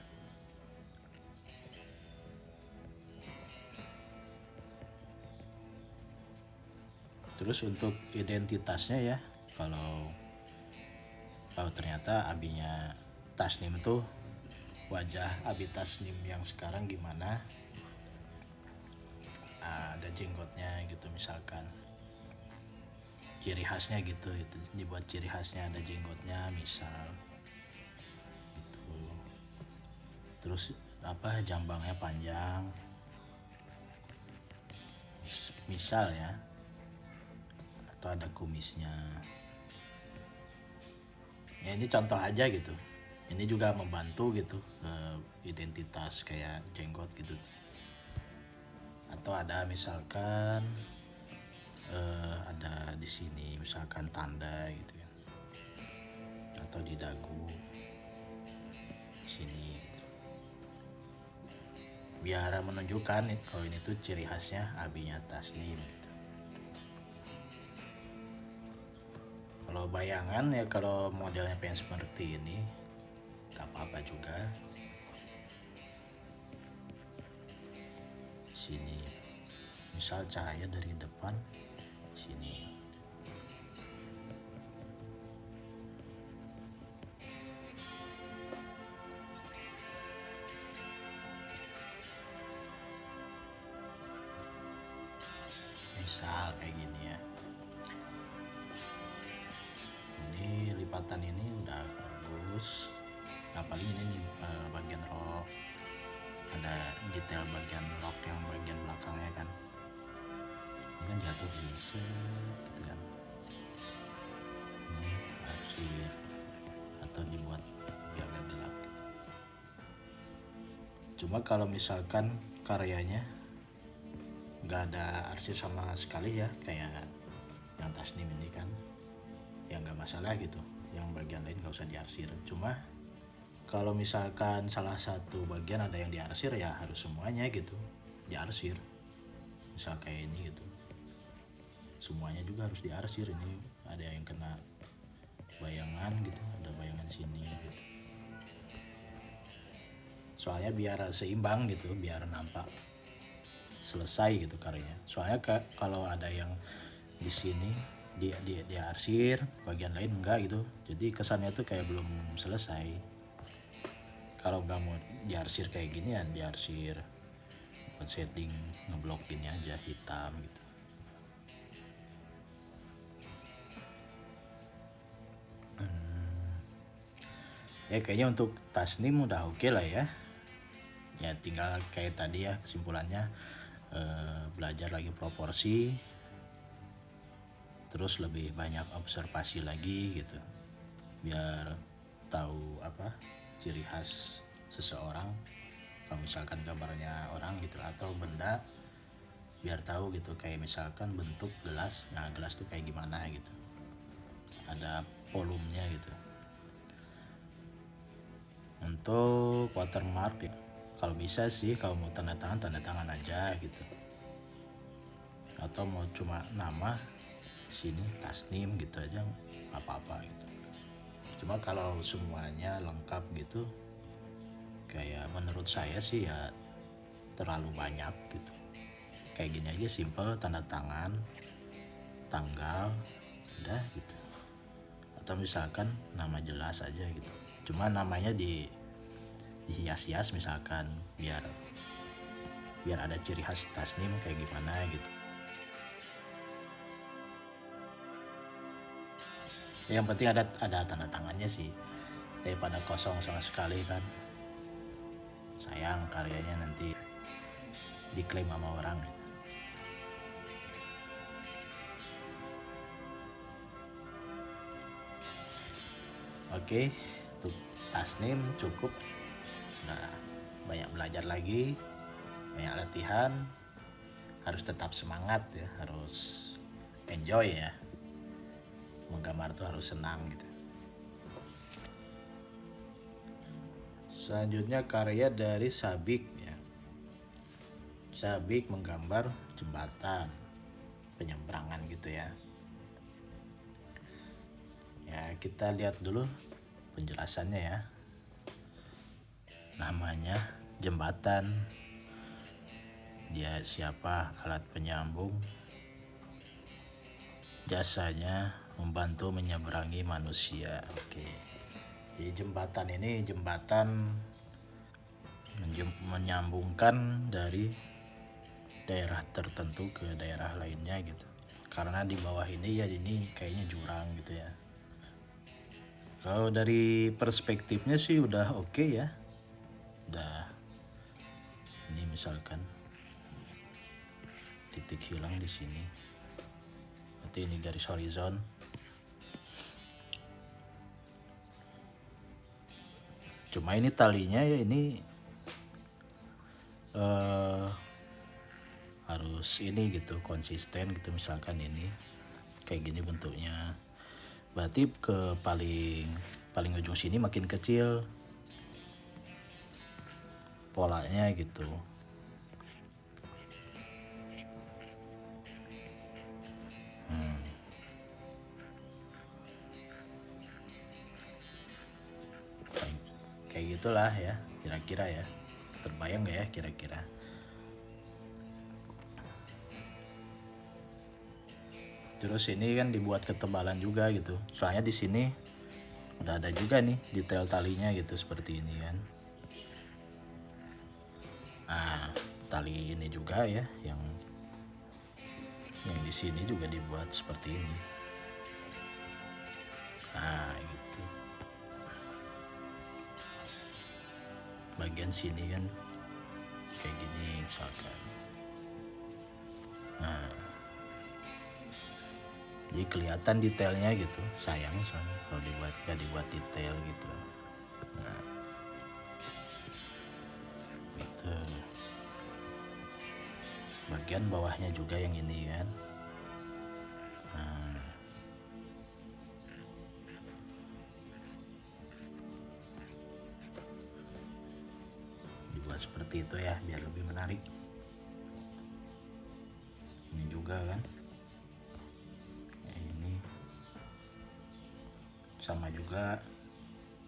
Terus untuk identitasnya ya, kalau ternyata abinya Tasnim tuh, wajah Abi Tasnim yang sekarang gimana, ada jenggotnya gitu misalkan, ciri khasnya gitu, itu dibuat ciri khasnya, ada jenggotnya misal gitu. Terus apa, jambangnya panjang misal ya, atau ada kumisnya ya, ini contoh aja gitu. Ini juga membantu gitu, identitas kayak jenggot gitu. Atau ada misalkan ada di sini misalkan tanda gitu ya, atau di dagu sini gitu. Biar menunjukkan nih kalau ini tuh ciri khasnya abinya Tasnim gitu. Kalau bayangan ya, kalau modelnya pengen seperti ini gak apa-apa juga. Sini misal cahaya dari depan sini. Misal kayak gini ya. Ini lipatan ini udah bagus. Nah paling ini nih bagian rok, ada detail bagian rok yang bagian belakangnya kan. Ini kan jatuh gitu kan. Ini arsir atau dibuat biar gak gelap gitu. Cuma kalau misalkan karyanya nggak ada arsir sama sekali ya, kayak yang tasnim ini kan, ya nggak masalah gitu, yang bagian lain nggak usah diarsir. Cuma kalau misalkan salah satu bagian ada yang diarsir ya harus semuanya gitu diarsir. Misal kayak ini gitu, semuanya juga harus diarsir. Ini ada yang kena bayangan gitu, ada bayangan sini gitu, soalnya biar seimbang gitu, biar nampak selesai gitu karyanya. Soalnya kalau ada yang di sini dia arsir, bagian lain enggak gitu, jadi kesannya tuh kayak belum selesai. Kalau nggak mau diarsir kayak gini ya diarsir buat shading, ngeblok gini aja hitam gitu. Ya kayaknya untuk tasnim udah oke lah ya. Ya tinggal kayak tadi ya kesimpulannya, belajar lagi proporsi, terus lebih banyak observasi lagi gitu, biar tahu apa ciri khas seseorang. Kalau misalkan gambarnya orang gitu atau benda, biar tahu gitu, kayak misalkan bentuk gelas, nah gelas tuh kayak gimana gitu, ada volumenya gitu. Untuk watermark ya, kalau bisa sih kalau mau tanda tangan aja gitu, atau mau cuma nama sini tasnim gitu aja apa-apa gitu. Cuma kalau semuanya lengkap gitu, kayak menurut saya sih ya terlalu banyak gitu. Kayak gini aja simple, tanda tangan, tanggal, udah gitu. Atau misalkan nama jelas aja gitu, cuma namanya dihias-hias misalkan, biar ada ciri khas tasnim kayak gimana gitu. Yang penting ada tanda tangannya sih, daripada kosong sama sekali kan, sayang karyanya nanti diklaim sama orang gitu. Oke, untuk tasnim cukup. Nah, banyak belajar lagi, banyak latihan, harus tetap semangat ya, harus enjoy ya. Menggambar tuh harus senang gitu. Selanjutnya karya dari Sabik ya. Sabik menggambar jembatan penyeberangan gitu ya. Ya kita lihat dulu penjelasannya ya. Namanya jembatan, dia siapa, alat penyambung, jasanya membantu menyeberangi manusia. Oke. Jadi jembatan ini menyambungkan dari daerah tertentu ke daerah lainnya gitu. Karena di bawah ini ya ini kayaknya jurang gitu ya. Kalau dari perspektifnya sih udah oke ya. Udah, ini misalkan titik hilang di sini. Nanti ini garis horizon. Cuma ini talinya ya ini harus ini gitu, konsisten gitu. Misalkan ini kayak gini bentuknya, berarti ke paling ujung sini makin kecil polanya gitu. Kayak itulah ya, kira-kira ya. Terbayang nggak ya kira-kira? Terus ini kan dibuat ketebalan juga gitu. Soalnya di sini udah ada juga nih detail talinya gitu seperti ini kan. Nah, tali ini juga ya yang di sini juga dibuat seperti ini. Nah, gitu. Bagian sini kan kayak gini misalkan. Nah, jadi kelihatan detailnya gitu. Sayang soalnya kalau gak dibuat detail gitu. Nah, gitu. Bagian bawahnya juga yang ini kan. Nah, dibuat seperti itu ya biar lebih menarik. Ini juga kan. Ini sama juga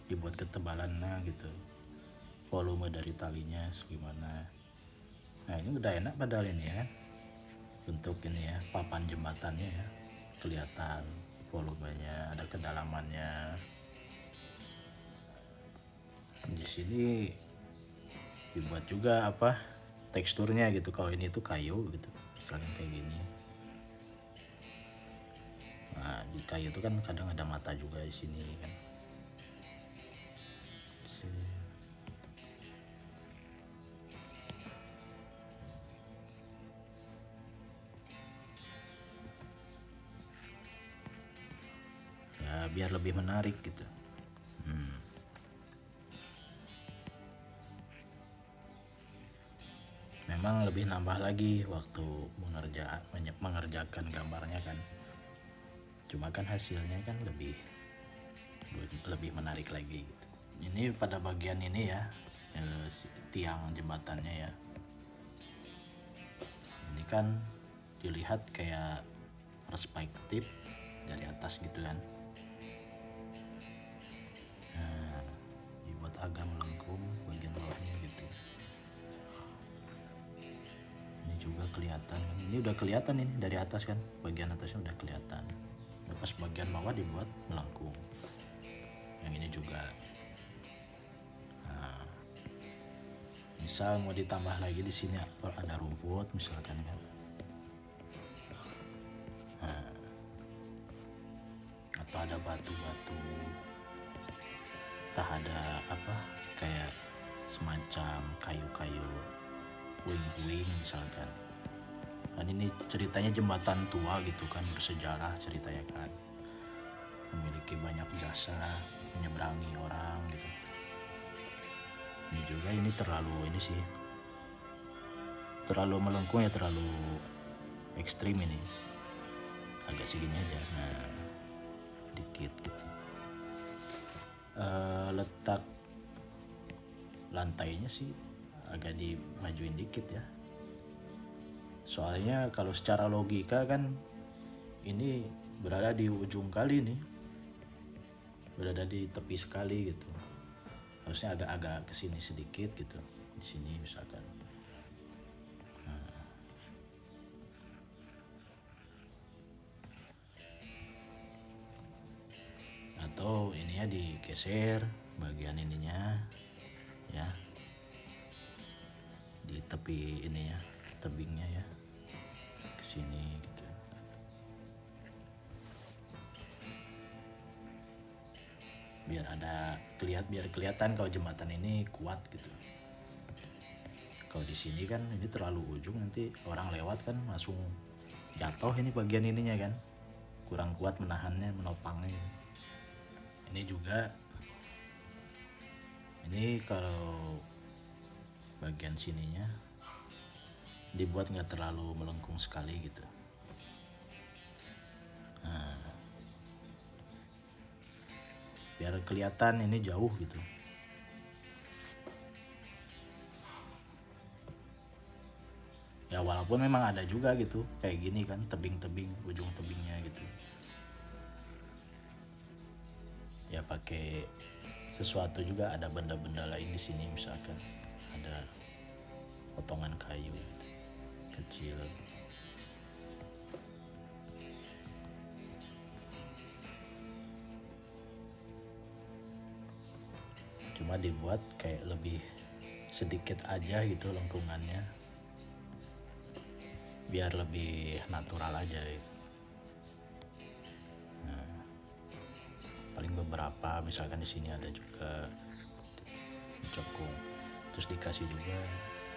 dibuat ketebalannya gitu. Volume dari talinya segimana. Nah, ini udah enak padahal ini ya. Bentuk ini ya, papan jembatannya ya. Kelihatan volumenya, ada kedalamannya. Di sini dibuat juga apa? Teksturnya gitu. Kalau ini tuh kayu gitu. Misalnya kayak gini. Nah, di kayu itu kan kadang ada mata juga di sini kan. Ya, biar lebih menarik gitu. Memang lebih nambah lagi waktu mengerjakan gambarnya kan. Cuma kan hasilnya kan lebih menarik lagi gitu. Ini pada bagian ini ya, tiang jembatannya ya. Ini kan dilihat kayak perspektif dari atas gitu kan. Nah, dibuat agak melengkung bagian bawahnya gitu. Ini juga kelihatan kan. Ini udah kelihatan ini dari atas kan. Bagian atasnya udah kelihatan. Pas bagian bawah dibuat melengkung. Yang ini juga. Nah, misal mau ditambah lagi di sini ada rumput misalkan kan. Nah, atau ada batu-batu. Entah ada apa kayak semacam kayu-kayu puing-puing misalkan. Dan ini ceritanya jembatan tua gitu kan, bersejarah ceritanya kan. Memiliki banyak jasa menyeberangi orang gitu. Ini juga ini terlalu ini sih. Terlalu melengkung ya, terlalu ekstrim ini. Agak segini aja. Nah, dikit gitu. Letak lantainya sih agak dimajuin dikit ya. Soalnya kalau secara logika kan ini berada di ujung kali nih. Berada di tepi sekali gitu. Harusnya agak-agak kesini sedikit gitu. Di sini misalkan. Atau ininya digeser bagian ininya ya, di tepi ininya, tebingnya ya, ke sini gitu. Biar kelihatan kalau jembatan ini kuat gitu. Kalau di sini kan ini terlalu ujung, nanti orang lewat kan langsung jatuh ini bagian ininya kan, kurang kuat menahannya, menopangnya. Ini juga, ini kalau bagian sininya dibuat nggak terlalu melengkung sekali gitu. Nah, biar kelihatan ini jauh gitu. Ya walaupun memang ada juga gitu kayak gini kan, tebing-tebing, ujung tebingnya gitu. Ya pakai sesuatu juga, ada benda-benda lain di sini, misalkan ada potongan kayu gitu, kecil. Cuma dibuat kayak lebih sedikit aja gitu lengkungannya, biar lebih natural aja gitu. Paling beberapa, misalkan di sini ada juga dicekung, terus dikasih juga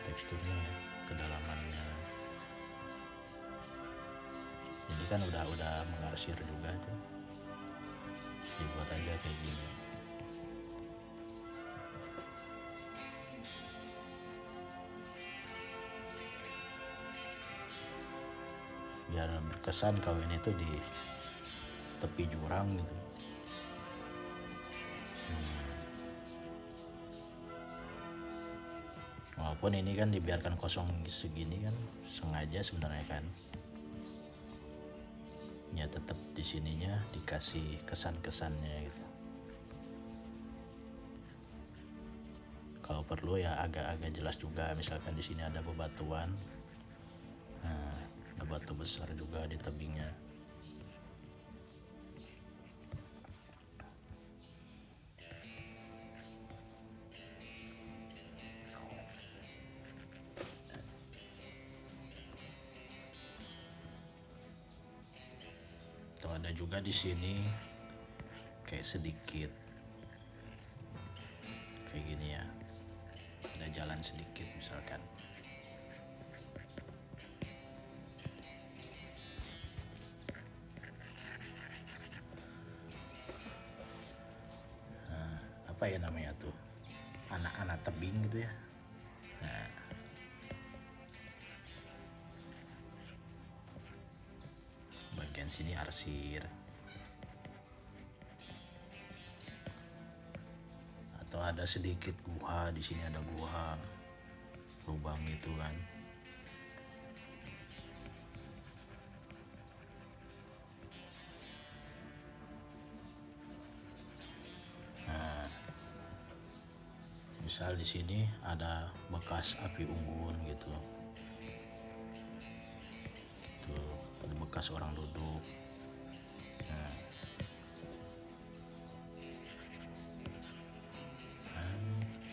teksturnya ya, kedalamannya. Jadi kan udah mengarsir juga tuh, dibuat aja kayak gini. Biar berkesan kalau ini tuh di tepi jurang gitu. Walaupun ini kan dibiarkan kosong segini kan sengaja sebenarnya kan. Ya tetap di sininya dikasih kesan-kesannya gitu. Kalau perlu ya agak-agak jelas juga, misalkan di sini ada bebatuan. Nah, ada batu besar juga di tebingnya. Tuh ada juga di sini kayak sedikit kayak gini ya. Ada jalan sedikit misalkan. Nah, apa ya namanya tuh? Anak-anak tebing gitu ya. Nah, bagian sini arsir. Atau ada sedikit gua, di sini ada gua, lubang itu kan. Nah, misal di sini ada bekas api unggun gitu. Tuh, ada bekas orang duduk.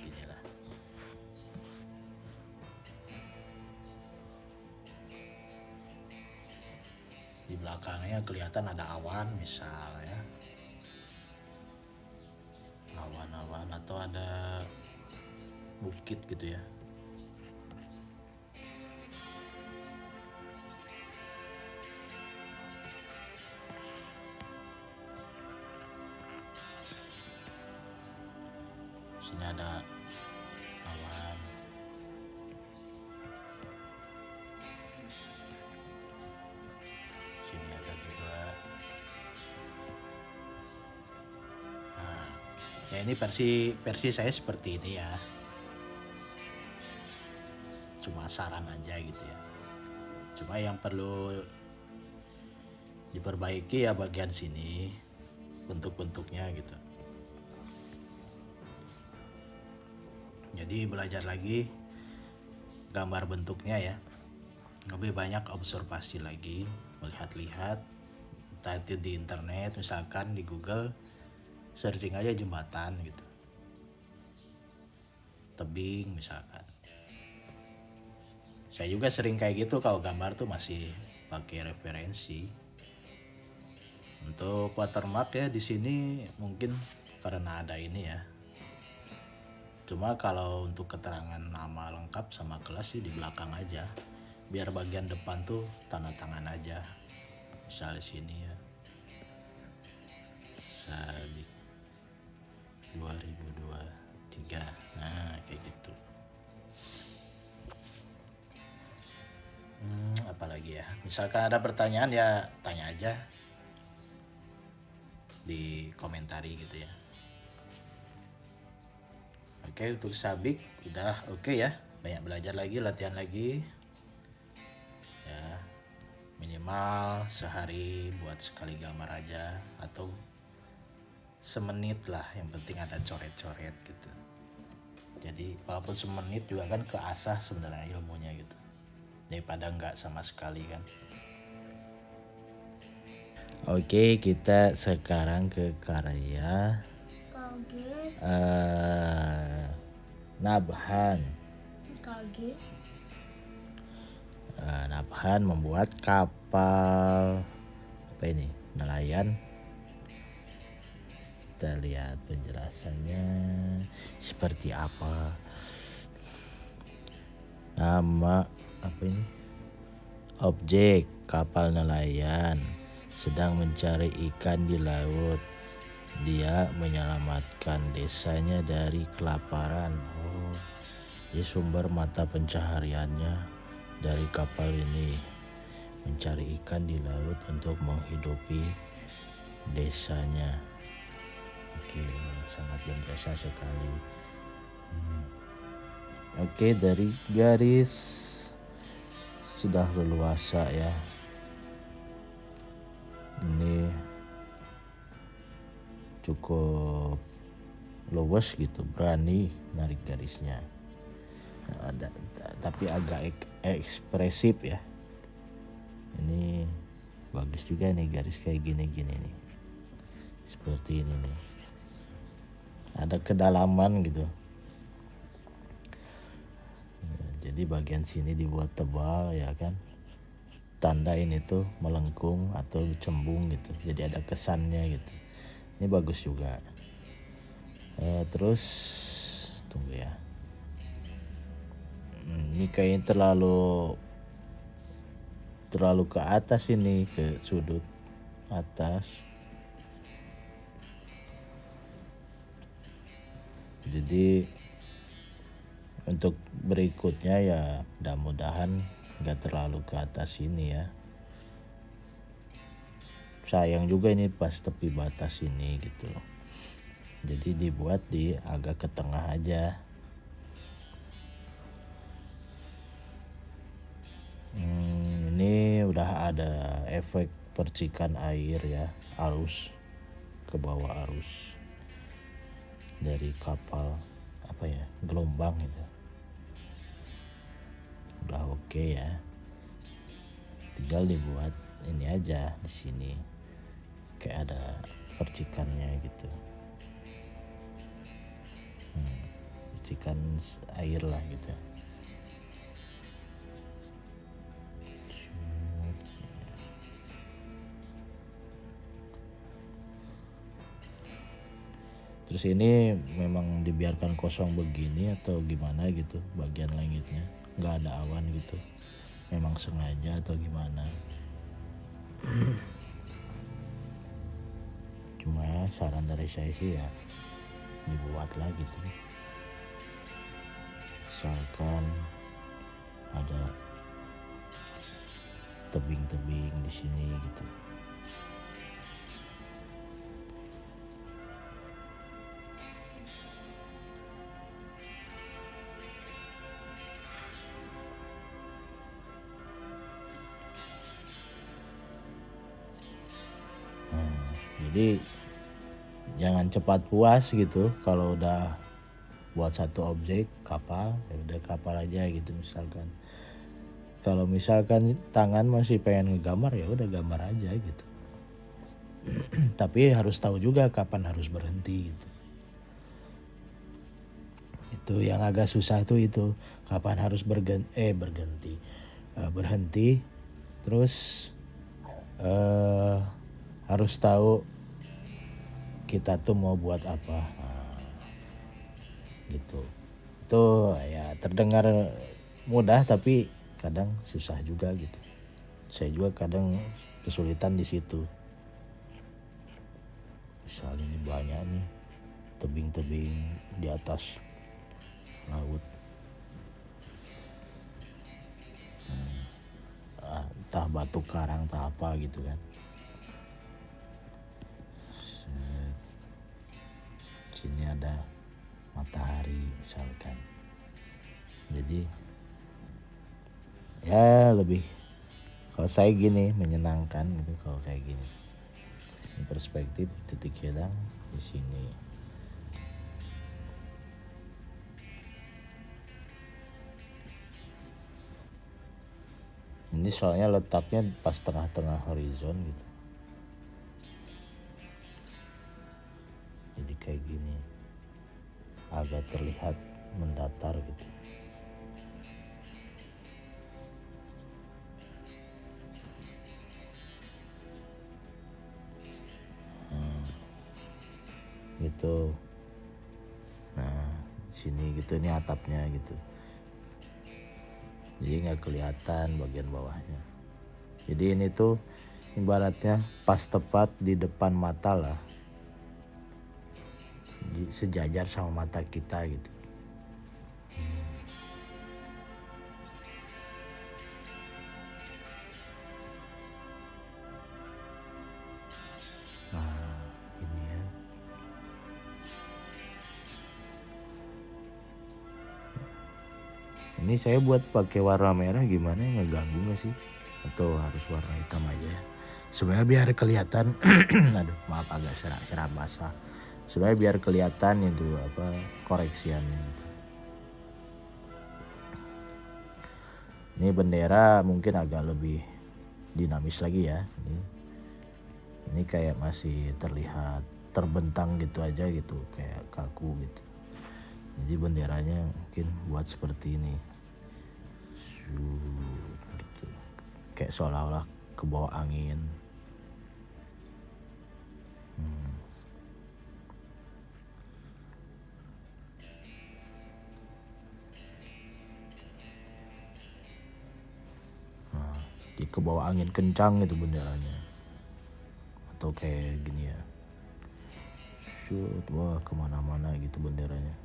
Inilah. Di belakangnya kelihatan ada awan misalnya. Awan-awan atau ada bukit gitu ya. Sini ada awan. Sini ada juga. Nah, ya ini versi saya seperti ini ya. Cuma saran aja gitu ya. Cuma yang perlu diperbaiki ya bagian sini, bentuk-bentuknya gitu. Jadi belajar lagi gambar bentuknya ya, lebih banyak observasi lagi, melihat-lihat, entah itu di internet, misalkan di Google searching aja jembatan gitu, tebing misalkan. Saya juga sering kayak gitu, kalau gambar tuh masih pakai referensi. Untuk watermark ya di sini mungkin karena ada ini ya. Cuma kalau untuk keterangan nama lengkap sama kelas sih di belakang aja. Biar bagian depan tuh tanda tangan aja. Misal di sini ya. Sabik 2023. Nah, kayak gitu. Apalagi ya. Misalkan ada pertanyaan ya tanya aja di komentari gitu ya. Oke, untuk sabik udah oke ya. Banyak belajar lagi, latihan lagi. Ya, minimal sehari buat sekali gambar aja, atau semenit lah, yang penting ada coret-coret gitu. Jadi walaupun semenit juga kan keasah sebenarnya ilmunya gitu, daripada nggak sama sekali kan. Oke, kita sekarang ke karya Nabhan. Nabhan membuat kapal apa ini, nelayan. Kita lihat penjelasannya seperti apa. Nama apa ini? Objek kapal nelayan sedang mencari ikan di laut. Dia menyelamatkan desanya dari kelaparan. Oh, jadi sumber mata pencahariannya dari kapal ini mencari ikan di laut untuk menghidupi desanya. Oke, sangat berjasa sekali. Oke, dari garis sudah leluasa ya. Ini cukup luwes gitu, berani narik garisnya. Tapi agak ekspresif ya. Ini bagus juga nih garis kayak gini-gini nih. Seperti ini nih. Ada kedalaman gitu. Jadi bagian sini dibuat tebal ya kan. Tanda ini tuh melengkung atau cembung gitu. Jadi ada kesannya gitu. Ini bagus juga. Terus tunggu ya. Ini kayaknya terlalu ke atas ini, ke sudut atas. Jadi untuk berikutnya ya mudah-mudahan gak terlalu ke atas ini ya. Sayang juga ini pas tepi batas ini gitu. Jadi dibuat di agak ke tengah aja. Ini udah ada efek percikan air ya, arus ke bawah, arus dari kapal apa ya, gelombang gitu. Udah oke ya. Tinggal dibuat ini aja di sini kayak ada percikannya gitu. Percikan air lah gitu. Terus ini memang dibiarkan kosong begini atau gimana gitu bagian langitnya, nggak ada awan gitu, memang sengaja atau gimana. Cuma saran dari saya sih ya dibuatlah gitu, misalkan ada tebing-tebing di sini gitu. Jadi jangan cepat puas gitu kalau udah buat satu objek kapal, ya udah kapal aja gitu misalkan. Kalau misalkan tangan masih pengen ngegambar ya udah gambar aja gitu. Tapi harus tahu juga kapan harus berhenti gitu. Itu yang agak susah tuh itu, kapan harus berhenti. Terus harus tahu kita tuh mau buat apa. Gitu. Itu ya terdengar mudah tapi kadang susah juga gitu. Saya juga kadang kesulitan di situ. Misal ini banyak nih tebing-tebing di atas laut. Entah batu karang entah apa gitu kan. Sini ada matahari misalkan. Jadi ya lebih, kalau saya gini menyenangkan gitu kalau kayak gini. Ini perspektif titik hilang. di sini. Ini soalnya letaknya pas tengah-tengah horizon gitu. Jadi kayak gini. Agak terlihat mendatar gitu. Gitu. Nah, sini gitu, ini atapnya gitu. Jadi nggak kelihatan bagian bawahnya. Jadi ini tuh ibaratnya pas tepat di depan mata lah, sejajar sama mata kita gitu. Nah, ini ya. Ini saya buat pakai warna merah gimana, ngeganggu nggak sih? Atau harus warna hitam aja ya? Sebenarnya biar kelihatan, aduh maaf agak serap basah. Sebenarnya biar kelihatan itu apa koreksiannya. Gitu. Ini bendera mungkin agak lebih dinamis lagi ya. Ini kayak masih terlihat terbentang gitu aja gitu, kayak kaku gitu. Jadi benderanya mungkin buat seperti ini. Gitu. Kayak seolah-olah ke bawah angin. Jadi ke bawah angin kencang gitu benderanya. Atau kayak gini ya. Wah kemana-mana gitu benderanya.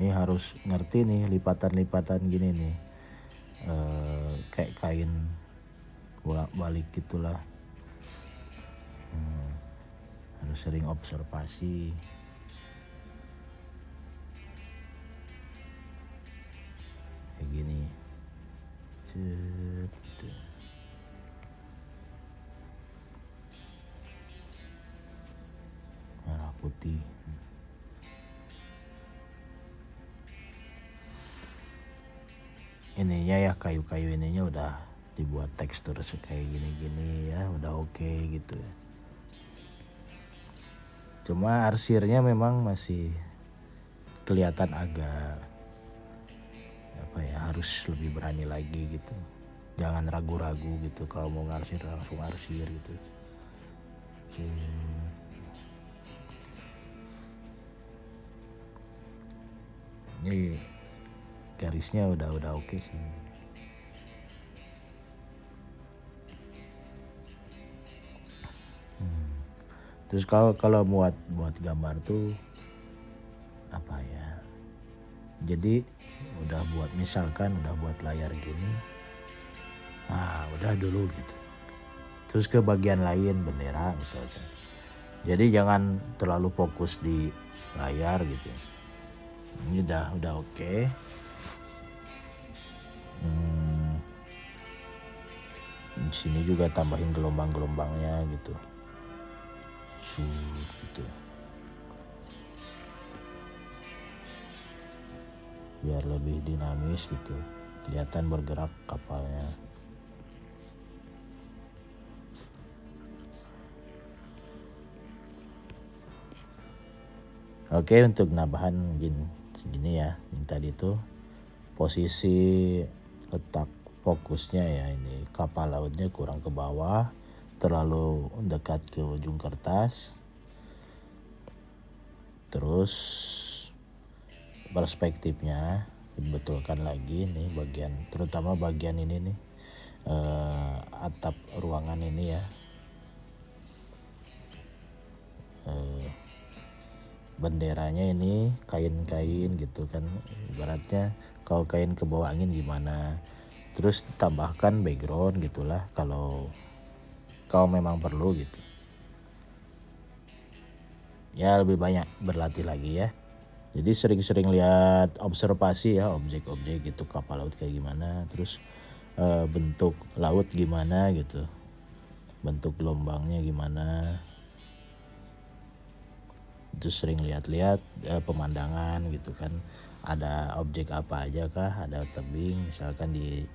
Ini harus ngerti nih lipatan-lipatan gini nih. Kayak kain bolak-balik gitulah. Harus sering observasi. Kayak gini. Gitu. Merah putih. Ininya ya kayu-kayu ininya udah dibuat tekstur kayak gini-gini ya, udah oke gitu ya. Cuma arsirnya memang masih kelihatan agak apa ya, harus lebih berani lagi gitu. Jangan ragu-ragu gitu kalau mau ngarsir, langsung arsir gitu. Ini garisnya udah oke sih. Terus kalau buat gambar tuh apa ya? Jadi udah buat, misalkan udah buat layar gini. Udah dulu gitu. Terus ke bagian lain bendera misalkan. Jadi jangan terlalu fokus di layar gitu. Ini udah oke. Di sini juga tambahin gelombang-gelombangnya gitu. Gitu. Biar lebih dinamis gitu. Kelihatan bergerak kapalnya. Oke, untuk nambahan segini ya. Yang tadi tuh posisi letak fokusnya ya, ini kapal lautnya kurang ke bawah, terlalu dekat ke ujung kertas. Terus perspektifnya dibetulkan lagi nih bagian, terutama bagian ini nih, atap ruangan ini ya. Benderanya ini kain-kain gitu kan, ibaratnya kalau kain ke bawah angin gimana. Terus tambahkan background gitulah kalau memang perlu gitu. Ya lebih banyak berlatih lagi ya. Jadi sering-sering lihat observasi ya, objek-objek gitu, kapal laut kayak gimana, terus bentuk laut gimana gitu. bentuk gelombangnya gimana. Terus sering lihat-lihat pemandangan gitu kan, ada objek apa aja kah, ada tebing misalkan di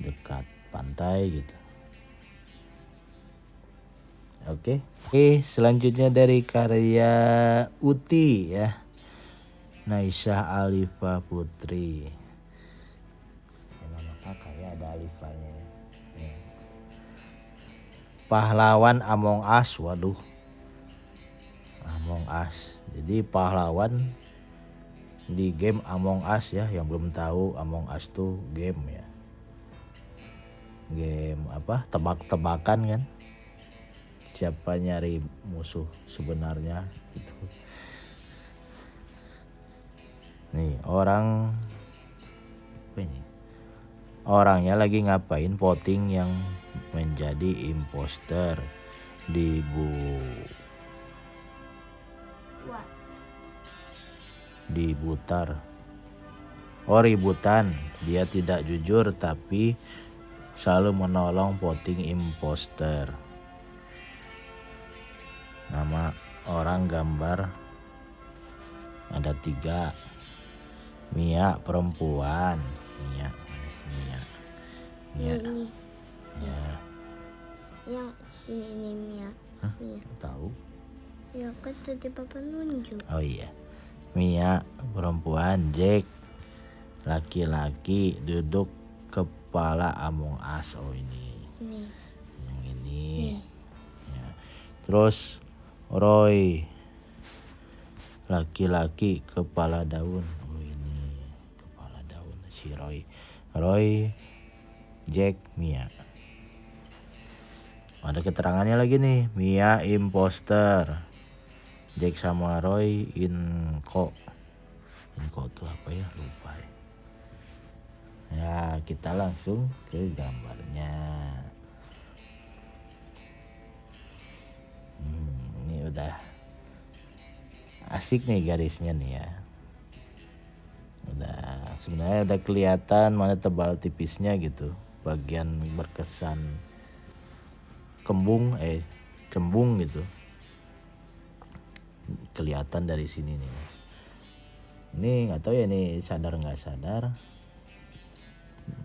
dekat pantai gitu. Oke, selanjutnya dari karya Uti ya, Naisyah Alifa Putri. Nama kakak ya, ada Alifanya ya. Pahlawan Among Us, waduh, Among Us. Jadi pahlawan di game Among Us ya, yang belum tahu Among Us tuh game ya. Game apa? Tebak-tebakan kan? Siapa nyari musuh sebenarnya gitu. Nih orang apa ini? Orangnya lagi ngapain voting yang menjadi imposter di Butar. Oh, ributan. Dia tidak jujur tapi selalu menolong voting imposter. Nama orang gambar ada 3. Mia perempuan. Mia. Ini. Ya. Yang ini Mia. Hah? Mia. Tahu? Ya kan tadi papa nunjuk. Oh iya. Mia perempuan, Jack laki-laki duduk kepala Among Us. Oh ini. Yang ini. Ya. Terus Roy laki-laki kepala daun. Oh ini kepala daun si Roy, Jack, Mia. Ada keterangannya lagi nih, Mia imposter, Jack sama Roy inko tuh apa ya, lupa ya. Ya kita langsung ke gambarnya. Ini udah asik nih garisnya nih ya. Sebenarnya udah kelihatan mana tebal tipisnya gitu. Bagian berkesan cembung gitu. Kelihatan dari sini nih. Ini nggak tahu ya, ini sadar nggak sadar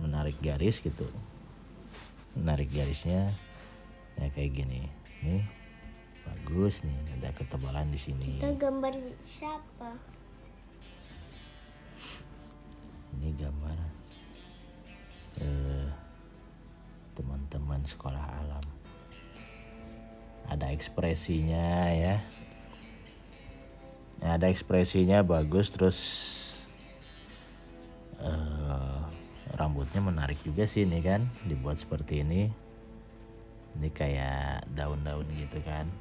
menarik garis gitu. Menarik garisnya ya kayak gini. Nih bagus nih, ada ketebalan di sini. Kita gambar siapa? Ini gambar teman-teman sekolah alam. Ada ekspresinya ya. Ada ekspresinya bagus, terus rambutnya menarik juga sih ini kan, dibuat seperti ini. Ini kayak daun-daun gitu kan.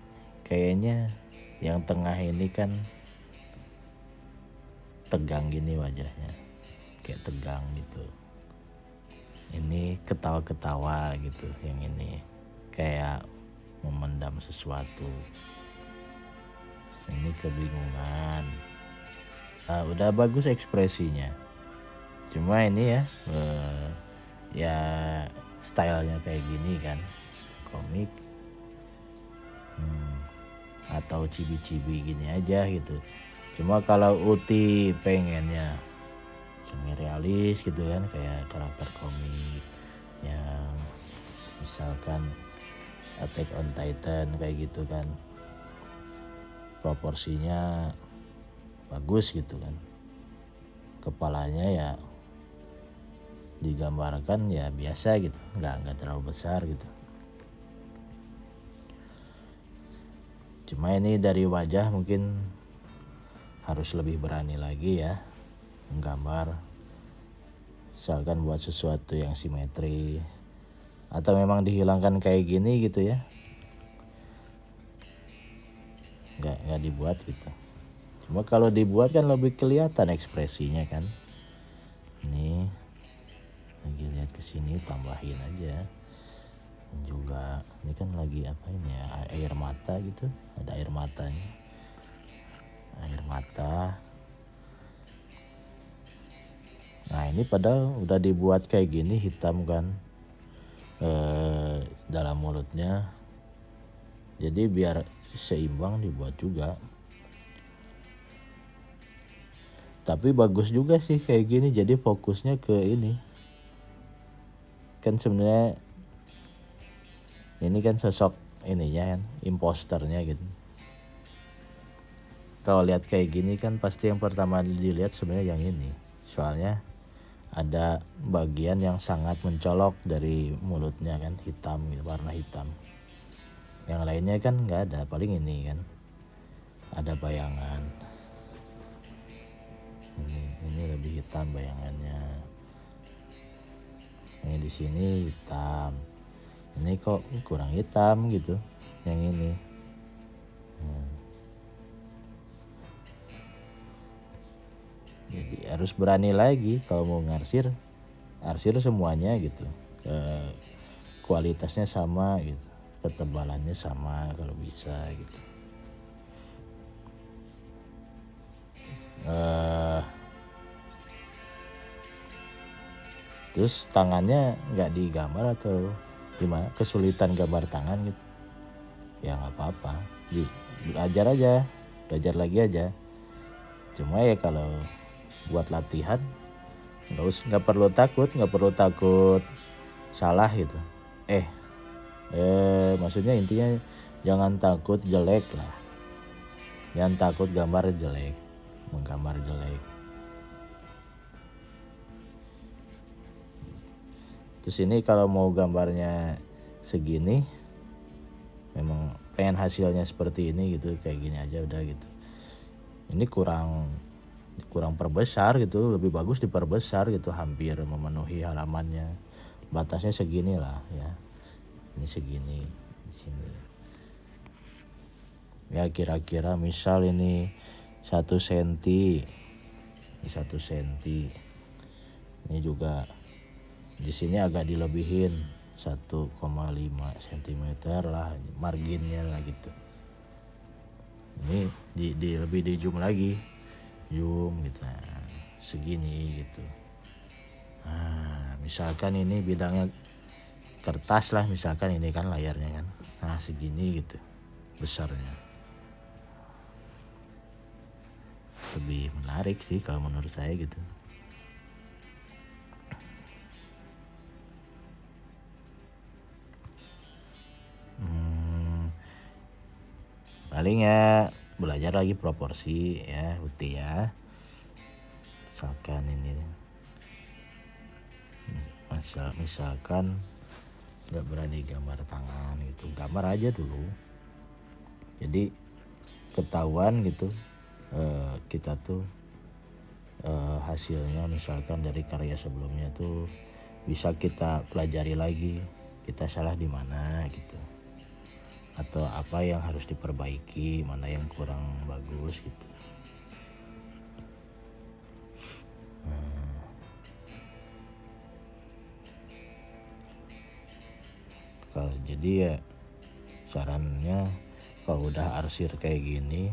Kayaknya yang tengah ini kan tegang gini wajahnya, kayak tegang gitu. Ini ketawa-ketawa gitu, yang ini kayak memendam sesuatu. Ini kebingungan. Udah bagus ekspresinya. Cuma ini ya stylenya kayak gini kan, komik atau cibi-cibi gini aja gitu. Cuma kalau Uti pengennya semi realis gitu kan, kayak karakter komik yang misalkan Attack on Titan kayak gitu kan, proporsinya bagus gitu kan, kepalanya ya digambarkan ya biasa gitu, nggak terlalu besar gitu. Cuma ini dari wajah mungkin harus lebih berani lagi ya menggambar, misalkan buat sesuatu yang simetri, atau memang dihilangkan kayak gini gitu ya, nggak dibuat gitu. Cuma kalau dibuat kan lebih kelihatan ekspresinya kan. Ini lagi lihat ke sini, tambahin aja juga. Ini kan lagi apa ini ya, air mata gitu, ada air matanya, air mata. Nah ini padahal udah dibuat kayak gini hitam kan, dalam mulutnya. Jadi biar seimbang dibuat juga. Tapi bagus juga sih kayak gini, jadi fokusnya ke ini. Kan sebenarnya ini kan sosok ininya kan, imposternya gitu. Kalau lihat kayak gini kan pasti yang pertama dilihat sebenarnya yang ini. Soalnya ada bagian yang sangat mencolok dari mulutnya kan, hitam gitu, warna hitam. Yang lainnya kan nggak ada, paling ini kan ada bayangan. Ini lebih hitam bayangannya. Ini di sini hitam. Ini kok kurang hitam gitu. Yang ini. Jadi harus berani lagi kalau mau ngarsir semuanya gitu. Kualitasnya sama gitu, ketebalannya sama kalau bisa gitu. Terus tangannya nggak digambar atau gimana, kesulitan gambar tangan gitu? Ya nggak apa-apa, belajar lagi aja. Cuma ya kalau buat latihan nggak perlu takut salah gitu. Maksudnya intinya jangan takut jelek lah, jangan takut menggambar jelek. Terus ini kalau mau gambarnya segini, memang pengen hasilnya seperti ini gitu, kayak gini aja udah gitu. Ini kurang perbesar gitu, lebih bagus diperbesar gitu, hampir memenuhi halamannya. Batasnya segini lah ya, ini segini di sini. Ya kira-kira misal ini 1 senti, ini juga di sini agak dilebihin 1,5 cm lah marginnya lah gitu. Ini lebih di zoom lagi, gitu, nah, segini gitu. Nah, misalkan ini bidangnya kertas lah, misalkan ini kan layarnya kan, nah segini gitu besarnya. Lebih menarik sih kalau menurut saya gitu. Paling ya belajar lagi proporsi ya Uti ya. Misalkan ini misalkan nggak berani gambar tangan gitu, gambar aja dulu, jadi ketahuan gitu kita tuh hasilnya misalkan dari karya sebelumnya tuh bisa kita pelajari lagi, kita salah di mana gitu, atau apa yang harus diperbaiki, mana yang kurang bagus gitu. Kalau jadi ya sarannya kalau udah arsir kayak gini,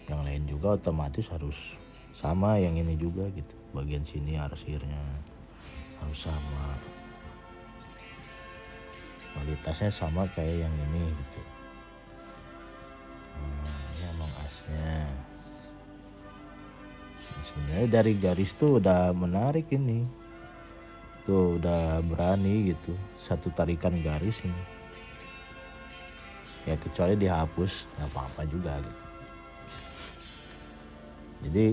yang lain juga otomatis harus sama yang ini juga gitu, bagian sini arsirnya harus sama, kualitasnya sama kayak yang ini gitu. Ini emang asnya. Sebenarnya dari garis tuh udah menarik ini, tuh udah berani gitu, satu tarikan garis ini. Ya kecuali dihapus nggak apa-apa juga gitu. Jadi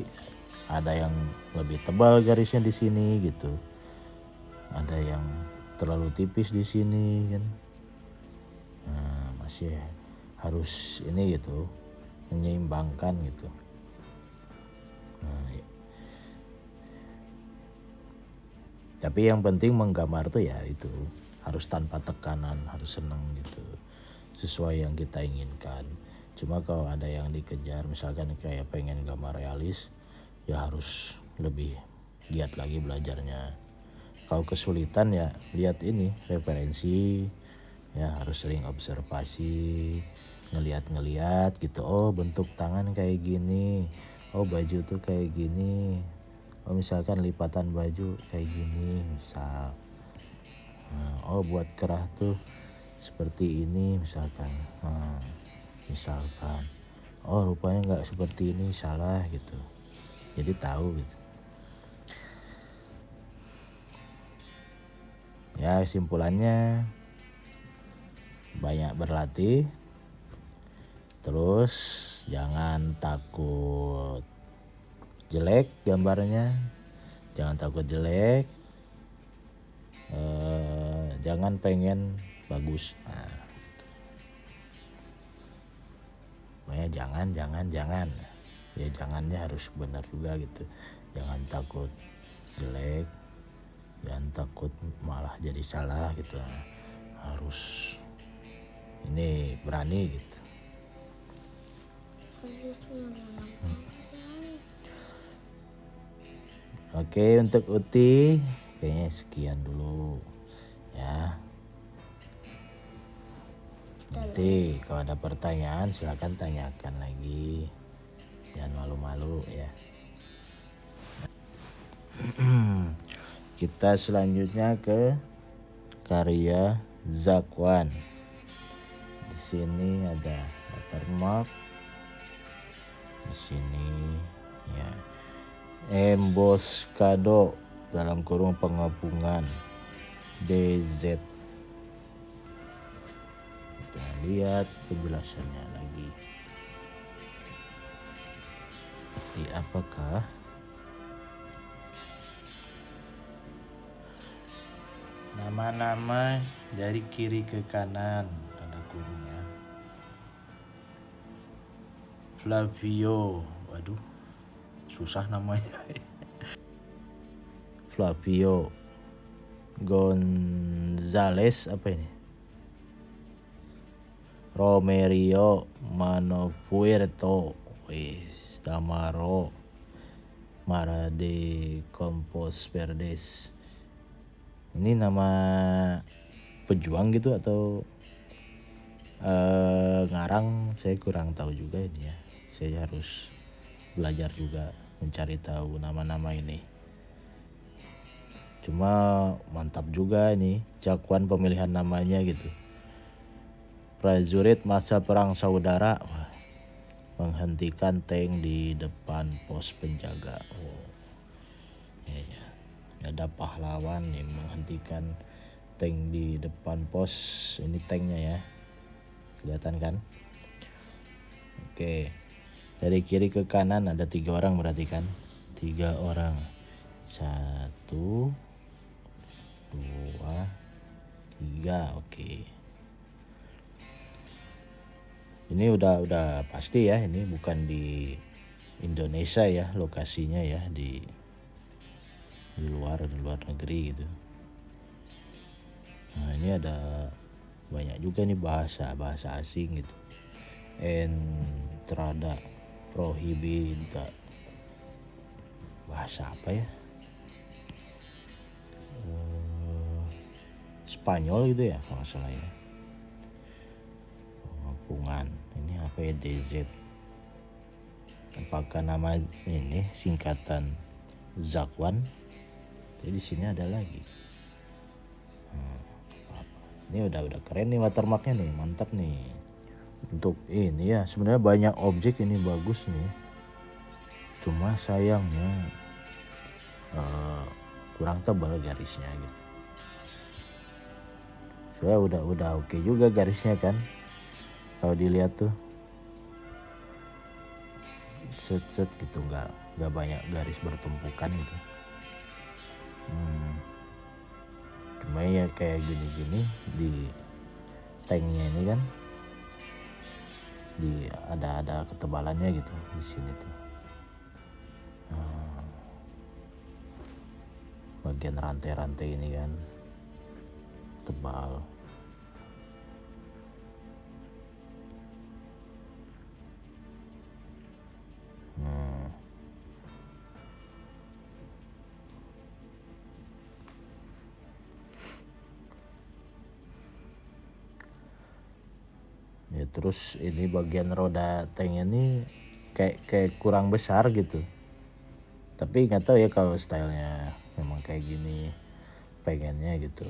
ada yang lebih tebal garisnya di sini gitu, ada yang terlalu tipis di sini kan. Nah, masih harus ini gitu, menyeimbangkan gitu. Nah, ya. Tapi yang penting menggambar tuh ya itu harus tanpa tekanan, harus seneng gitu, sesuai yang kita inginkan. Cuma kalau ada yang dikejar, misalkan kayak pengen gambar realis, ya harus lebih giat lagi belajarnya. Kalau kesulitan ya lihat ini referensi, ya harus sering observasi, ngeliat gitu. Oh bentuk tangan kayak gini, oh baju tuh kayak gini, oh misalkan lipatan baju kayak gini misal. oh buat kerah tuh seperti ini misalkan. Misalkan oh rupanya nggak seperti ini, salah gitu, jadi tahu gitu ya. Kesimpulannya banyak berlatih, terus jangan takut jelek gambarnya, jangan takut jelek, jangan pengen bagus. Pokoknya jangan ya, jangannya harus benar juga gitu. Jangan takut jelek, jangan takut malah jadi salah gitu, harus ini berani gitu. Oke, untuk Uti kayaknya sekian dulu ya. Nanti kalau ada pertanyaan silakan tanyakan lagi, jangan malu-malu ya. Kita selanjutnya ke karya Zakwan. Di sini ada watermark, di sini ya emboscado dalam kurung pengapungan DZ. Kita lihat penjelasannya lagi. Seperti apakah? Nama-nama dari kiri ke kanan, tanda kurung ya. Flavio, waduh susah namanya. Flavio Gonzales, apa ini? Romerio Manopuerto, Damaro Mara de Campos Verdes. Ini nama pejuang gitu atau ngarang, saya kurang tahu juga ini ya. Saya harus belajar juga mencari tahu nama-nama ini. Cuma mantap juga ini Zakwan pemilihan namanya gitu. Prajurit masa perang saudara, menghentikan tank di depan pos penjaga. Ya. Ada pahlawan yang menghentikan tank di depan pos. Ini tanknya ya, kelihatan kan? Oke, dari kiri ke kanan ada 3 orang, berarti kan 3 orang. 1, 2, 3. Oke, ini udah pasti ya, ini bukan di Indonesia ya lokasinya ya, di luar negeri gitu. Nah ini ada banyak juga nih bahasa asing gitu. Entrada prohibida, bahasa apa ya, Spanyol gitu ya kalau salah ya. Pengapungan, ini apa ya, DZ. Apakah nama ini singkatan Zakwan? Jadi di sini ada lagi. Ini udah keren nih watermarknya nih, mantap nih. Untuk ini ya sebenarnya banyak objek ini bagus nih. Cuma sayangnya kurang tebal garisnya gitu. Soalnya udah oke juga garisnya kan. Kalau dilihat tuh set gitu, nggak banyak garis bertumpukan gitu. Cuma ya kayak gini di tanknya ini kan, ada ketebalannya gitu di sini tuh. Bagian rantai-rantai ini kan tebal. Ya terus ini bagian roda tanknya ini kayak kurang besar gitu. Tapi nggak tahu ya kalau stylenya memang kayak gini pengennya gitu.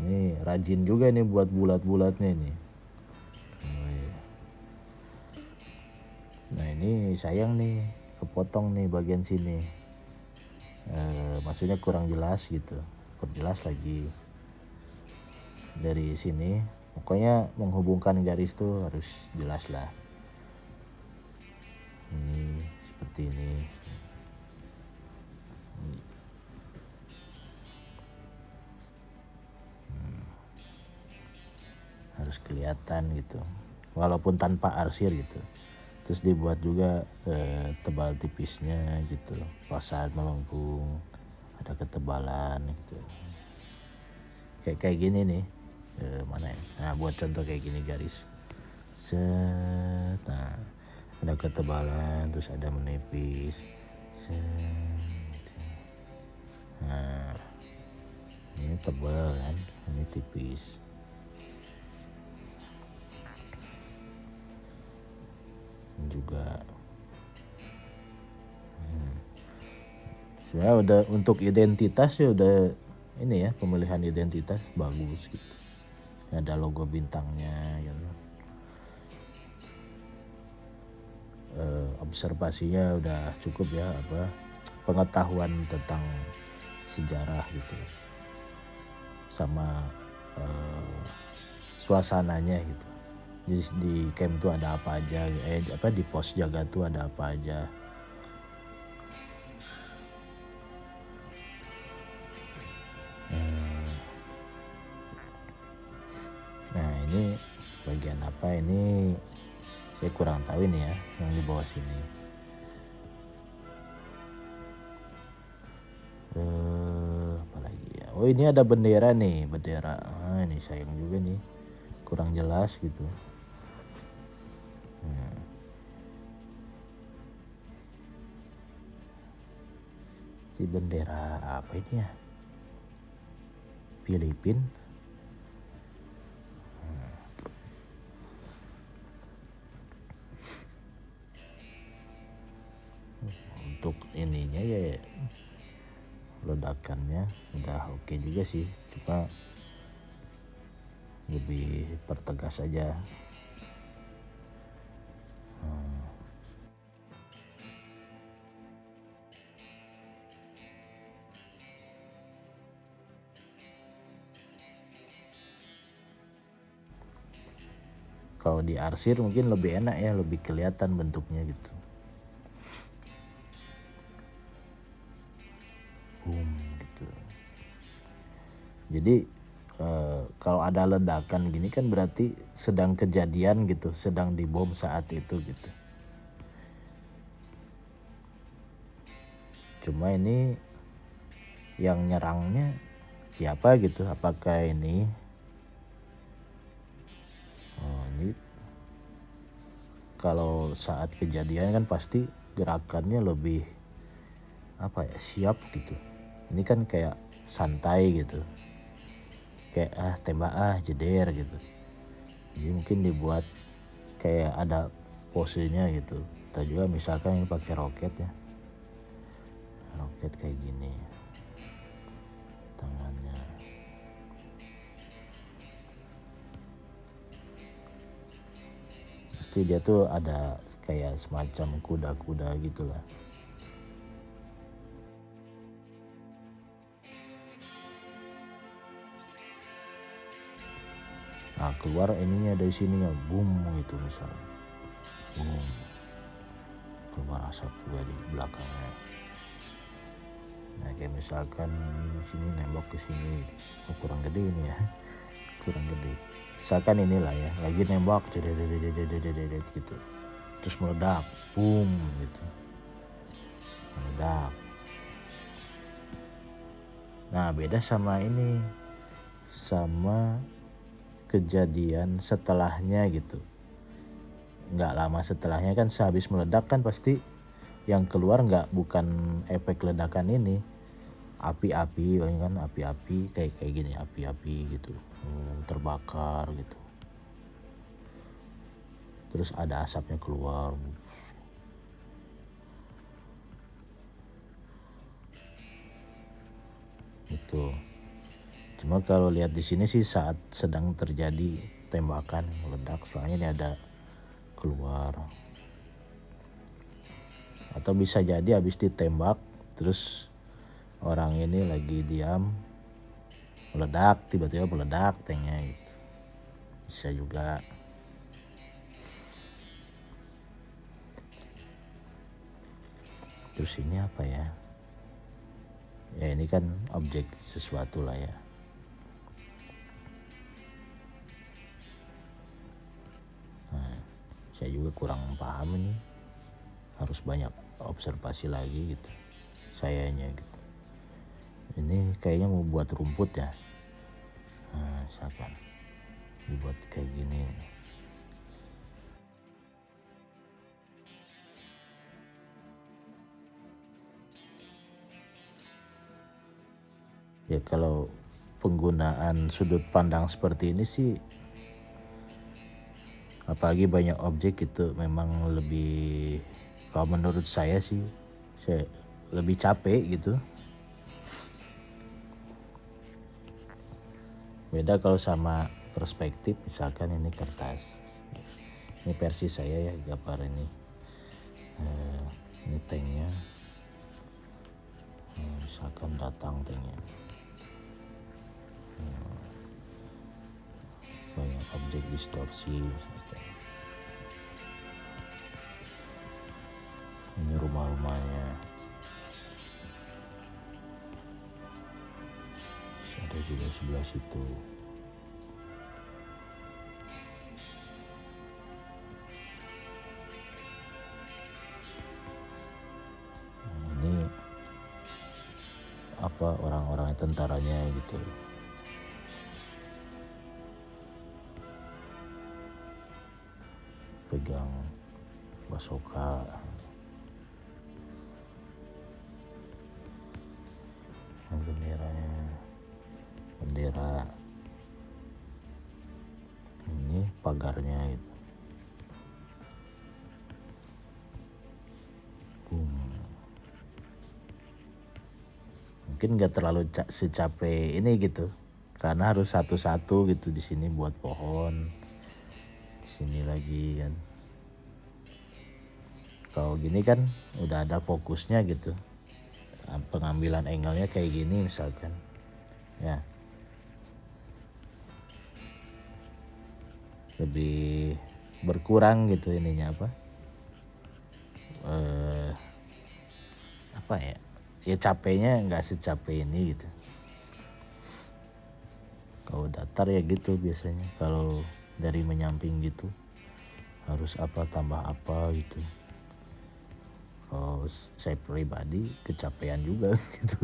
Ini rajin juga nih buat bulat-bulatnya nih. Nah ini sayang nih, kepotong nih bagian sini. Maksudnya kurang jelas gitu, perjelas lagi dari sini. Pokoknya menghubungkan garis tuh harus jelas lah. Ini seperti ini. Harus kelihatan gitu, walaupun tanpa arsir gitu. Terus dibuat juga tebal tipisnya gitu, pas saat melengkung ada ketebalan gitu. Kayak gini nih, mana ya? Nah buat contoh kayak gini garis. Set, nah ada ketebalan, terus ada menipis. Set, gitu. Nah ini tebal kan, ini tipis. Juga sebenarnya udah untuk identitas ya, udah ini ya, pemilihan identitas bagus gitu, ada logo bintangnya gitu. Observasinya udah cukup ya, apa pengetahuan tentang sejarah gitu, sama suasananya gitu. Jadi di camp tuh ada apa aja, di pos jaga tuh ada apa aja. Nah ini bagian apa ini, saya kurang tahu ini ya, yang di bawah sini. Apa lagi ya? Oh ini ada bendera nih, bendera. Ini sayang juga nih, kurang jelas gitu. Si bendera apa ini ya? Filipina. Untuk ininya ya, ledakannya udah oke juga sih, cuma lebih pertegas aja. Kalau di arsir mungkin lebih enak ya, lebih kelihatan bentuknya gitu. Gitu. Jadi kalau ada ledakan gini kan berarti sedang kejadian gitu, sedang dibom saat itu gitu. Cuma ini yang nyerangnya siapa gitu, apakah ini kalau saat kejadian kan pasti gerakannya lebih apa ya, siap gitu. Ini kan kayak santai gitu, kayak tembak jeder gitu. Jadi mungkin dibuat kayak ada posenya gitu. Atau juga misalkan yang pakai roket ya, roket kayak gini tangannya. Pasti dia tuh ada kayak semacam kuda-kuda gitulah. Nah keluar ininya dari sininya, boom gitu misalnya, boom, keluar asap juga di belakangnya. Nah kayak misalkan di sini nembak ke sini, kurang gede ini ya, kurang gede. Misalkan inilah ya, lagi nembak gitu, terus meledak, boom gitu, meledak. Nah beda sama ini, sama kejadian setelahnya gitu. Nggak lama setelahnya kan, sehabis meledak kan pasti yang keluar bukan efek ledakan ini, api-api kan, api-api kayak gini, api-api gitu, terbakar gitu, terus ada asapnya keluar gitu. Cuma kalau lihat di sini sih saat sedang terjadi tembakan meledak, soalnya ini ada keluar. Atau bisa jadi habis ditembak terus orang ini lagi diam, meledak, tiba-tiba meledak tanknya gitu. Bisa juga. Terus ini apa ya? Ya ini kan objek sesuatu lah ya. Nah, saya juga kurang paham ini. Harus banyak observasi lagi gitu. Sayanya gitu. Ini kayaknya mau buat rumput ya. Nah, misalkan dibuat kayak gini. Ya kalau penggunaan sudut pandang seperti ini sih, apalagi banyak objek gitu, memang lebih, kalau menurut saya sih, saya lebih capek gitu. Beda kalau sama perspektif, misalkan ini kertas, ini versi saya ya gambar ini. Ini tanknya, misalkan datang tanknya. Banyak objek distorsi misalkan. Ini rumah-rumahnya, ada juga sebelah situ. Ini apa, orang-orang tentaranya gitu. Pegang basoka. Benderanya, bendera. Ini pagarnya itu. Mungkin nggak terlalu secapek ini gitu, karena harus satu-satu gitu. Di sini buat pohon, di sini lagi kan. Kalau gini kan udah ada fokusnya gitu, pengambilan angle-nya kayak gini misalkan ya, lebih berkurang gitu ininya apa ya capeknya nggak secapek ini gitu. Kalau datar ya gitu biasanya, kalau dari menyamping gitu harus apa tambah apa gitu. Kalau saya pribadi kecapean juga gitu.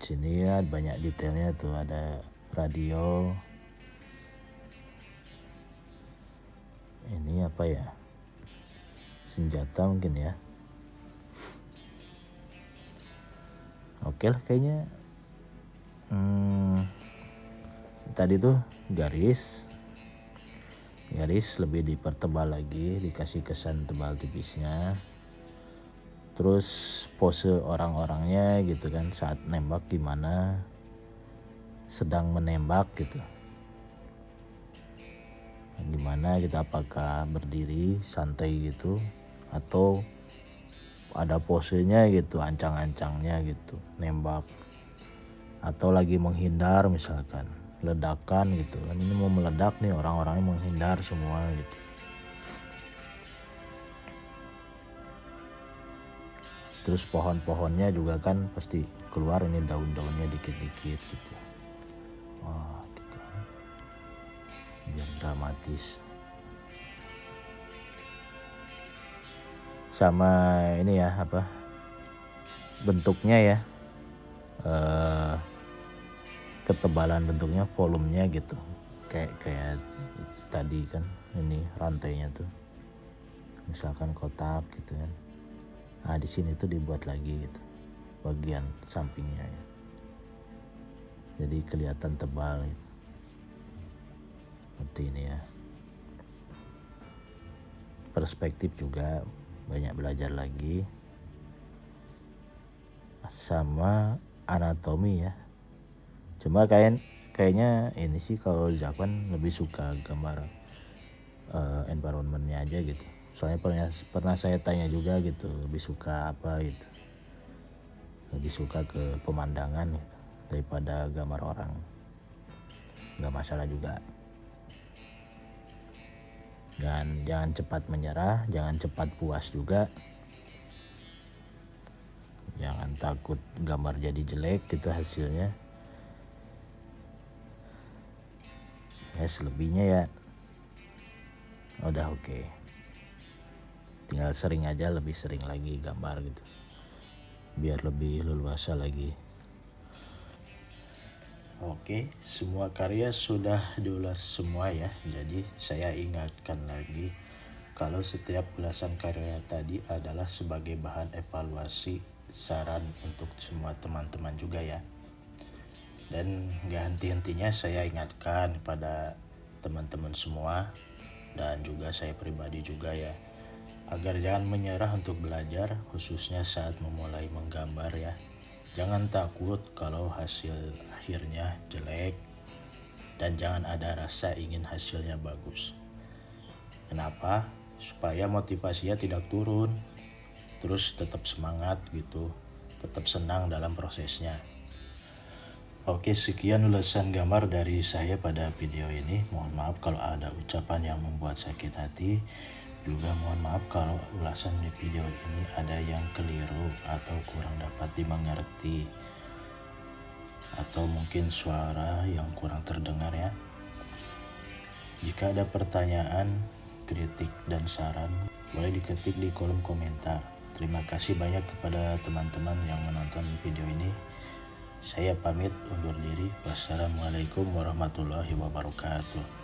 Sini ya banyak detailnya tuh, ada radio. Ini apa ya? Senjata mungkin ya. Oke lah kayaknya. Tadi tuh garis lebih dipertebal lagi, dikasih kesan tebal tipisnya. Terus pose orang-orangnya gitu kan, saat nembak gimana, sedang menembak gitu gimana gitu, apakah berdiri santai gitu atau ada posenya gitu, ancang-ancangnya gitu nembak, atau lagi menghindar misalkan ledakan gitu kan, ini mau meledak nih, orang-orangnya menghindar semua gitu. Terus pohon-pohonnya juga kan pasti keluar ini daun-daunnya dikit-dikit gitu. Wah gitu, biar dramatis. Sama ini ya apa, bentuknya ya, ketebalan bentuknya, volumenya gitu, kayak tadi kan ini rantainya tuh misalkan kotak gitu kan. Nah di sini tuh dibuat lagi gitu bagian sampingnya ya, jadi kelihatan tebal gitu. Seperti ini ya, perspektif juga banyak belajar lagi. sama anatomi ya. Cuma kayaknya ini sih kalau Zakwan lebih suka gambar environmentnya aja gitu. Soalnya pernah saya tanya juga gitu, lebih suka apa gitu. Lebih suka ke pemandangan gitu daripada gambar orang. Nggak masalah juga. Jangan cepat menyerah, jangan cepat puas juga. Jangan takut gambar jadi jelek gitu hasilnya. Ya selebihnya ya udah oke. Tinggal sering aja, lebih sering lagi gambar gitu. Biar lebih leluasa lagi. Oke, semua karya sudah diulas semua ya. Jadi saya ingatkan lagi kalau setiap ulasan karya tadi adalah sebagai bahan evaluasi, saran untuk semua teman-teman juga ya. Dan gak henti-hentinya saya ingatkan pada teman-teman semua dan juga saya pribadi juga ya, agar jangan menyerah untuk belajar, khususnya saat memulai menggambar ya. Jangan takut kalau hasil akhirnya jelek, dan jangan ada rasa ingin hasilnya bagus. Kenapa? Supaya motivasinya tidak turun, terus tetap semangat gitu, tetap senang dalam prosesnya. Oke, sekian ulasan gambar dari saya pada video ini. Mohon maaf kalau ada ucapan yang membuat sakit hati. Juga mohon maaf kalau ulasan di video ini ada yang keliru atau kurang dapat dimengerti, atau mungkin suara yang kurang terdengar ya. Jika ada pertanyaan, kritik, dan saran, boleh diketik di kolom komentar. Terima kasih banyak kepada teman-teman yang menonton video ini. Saya pamit undur diri. Wassalamualaikum warahmatullahi wabarakatuh.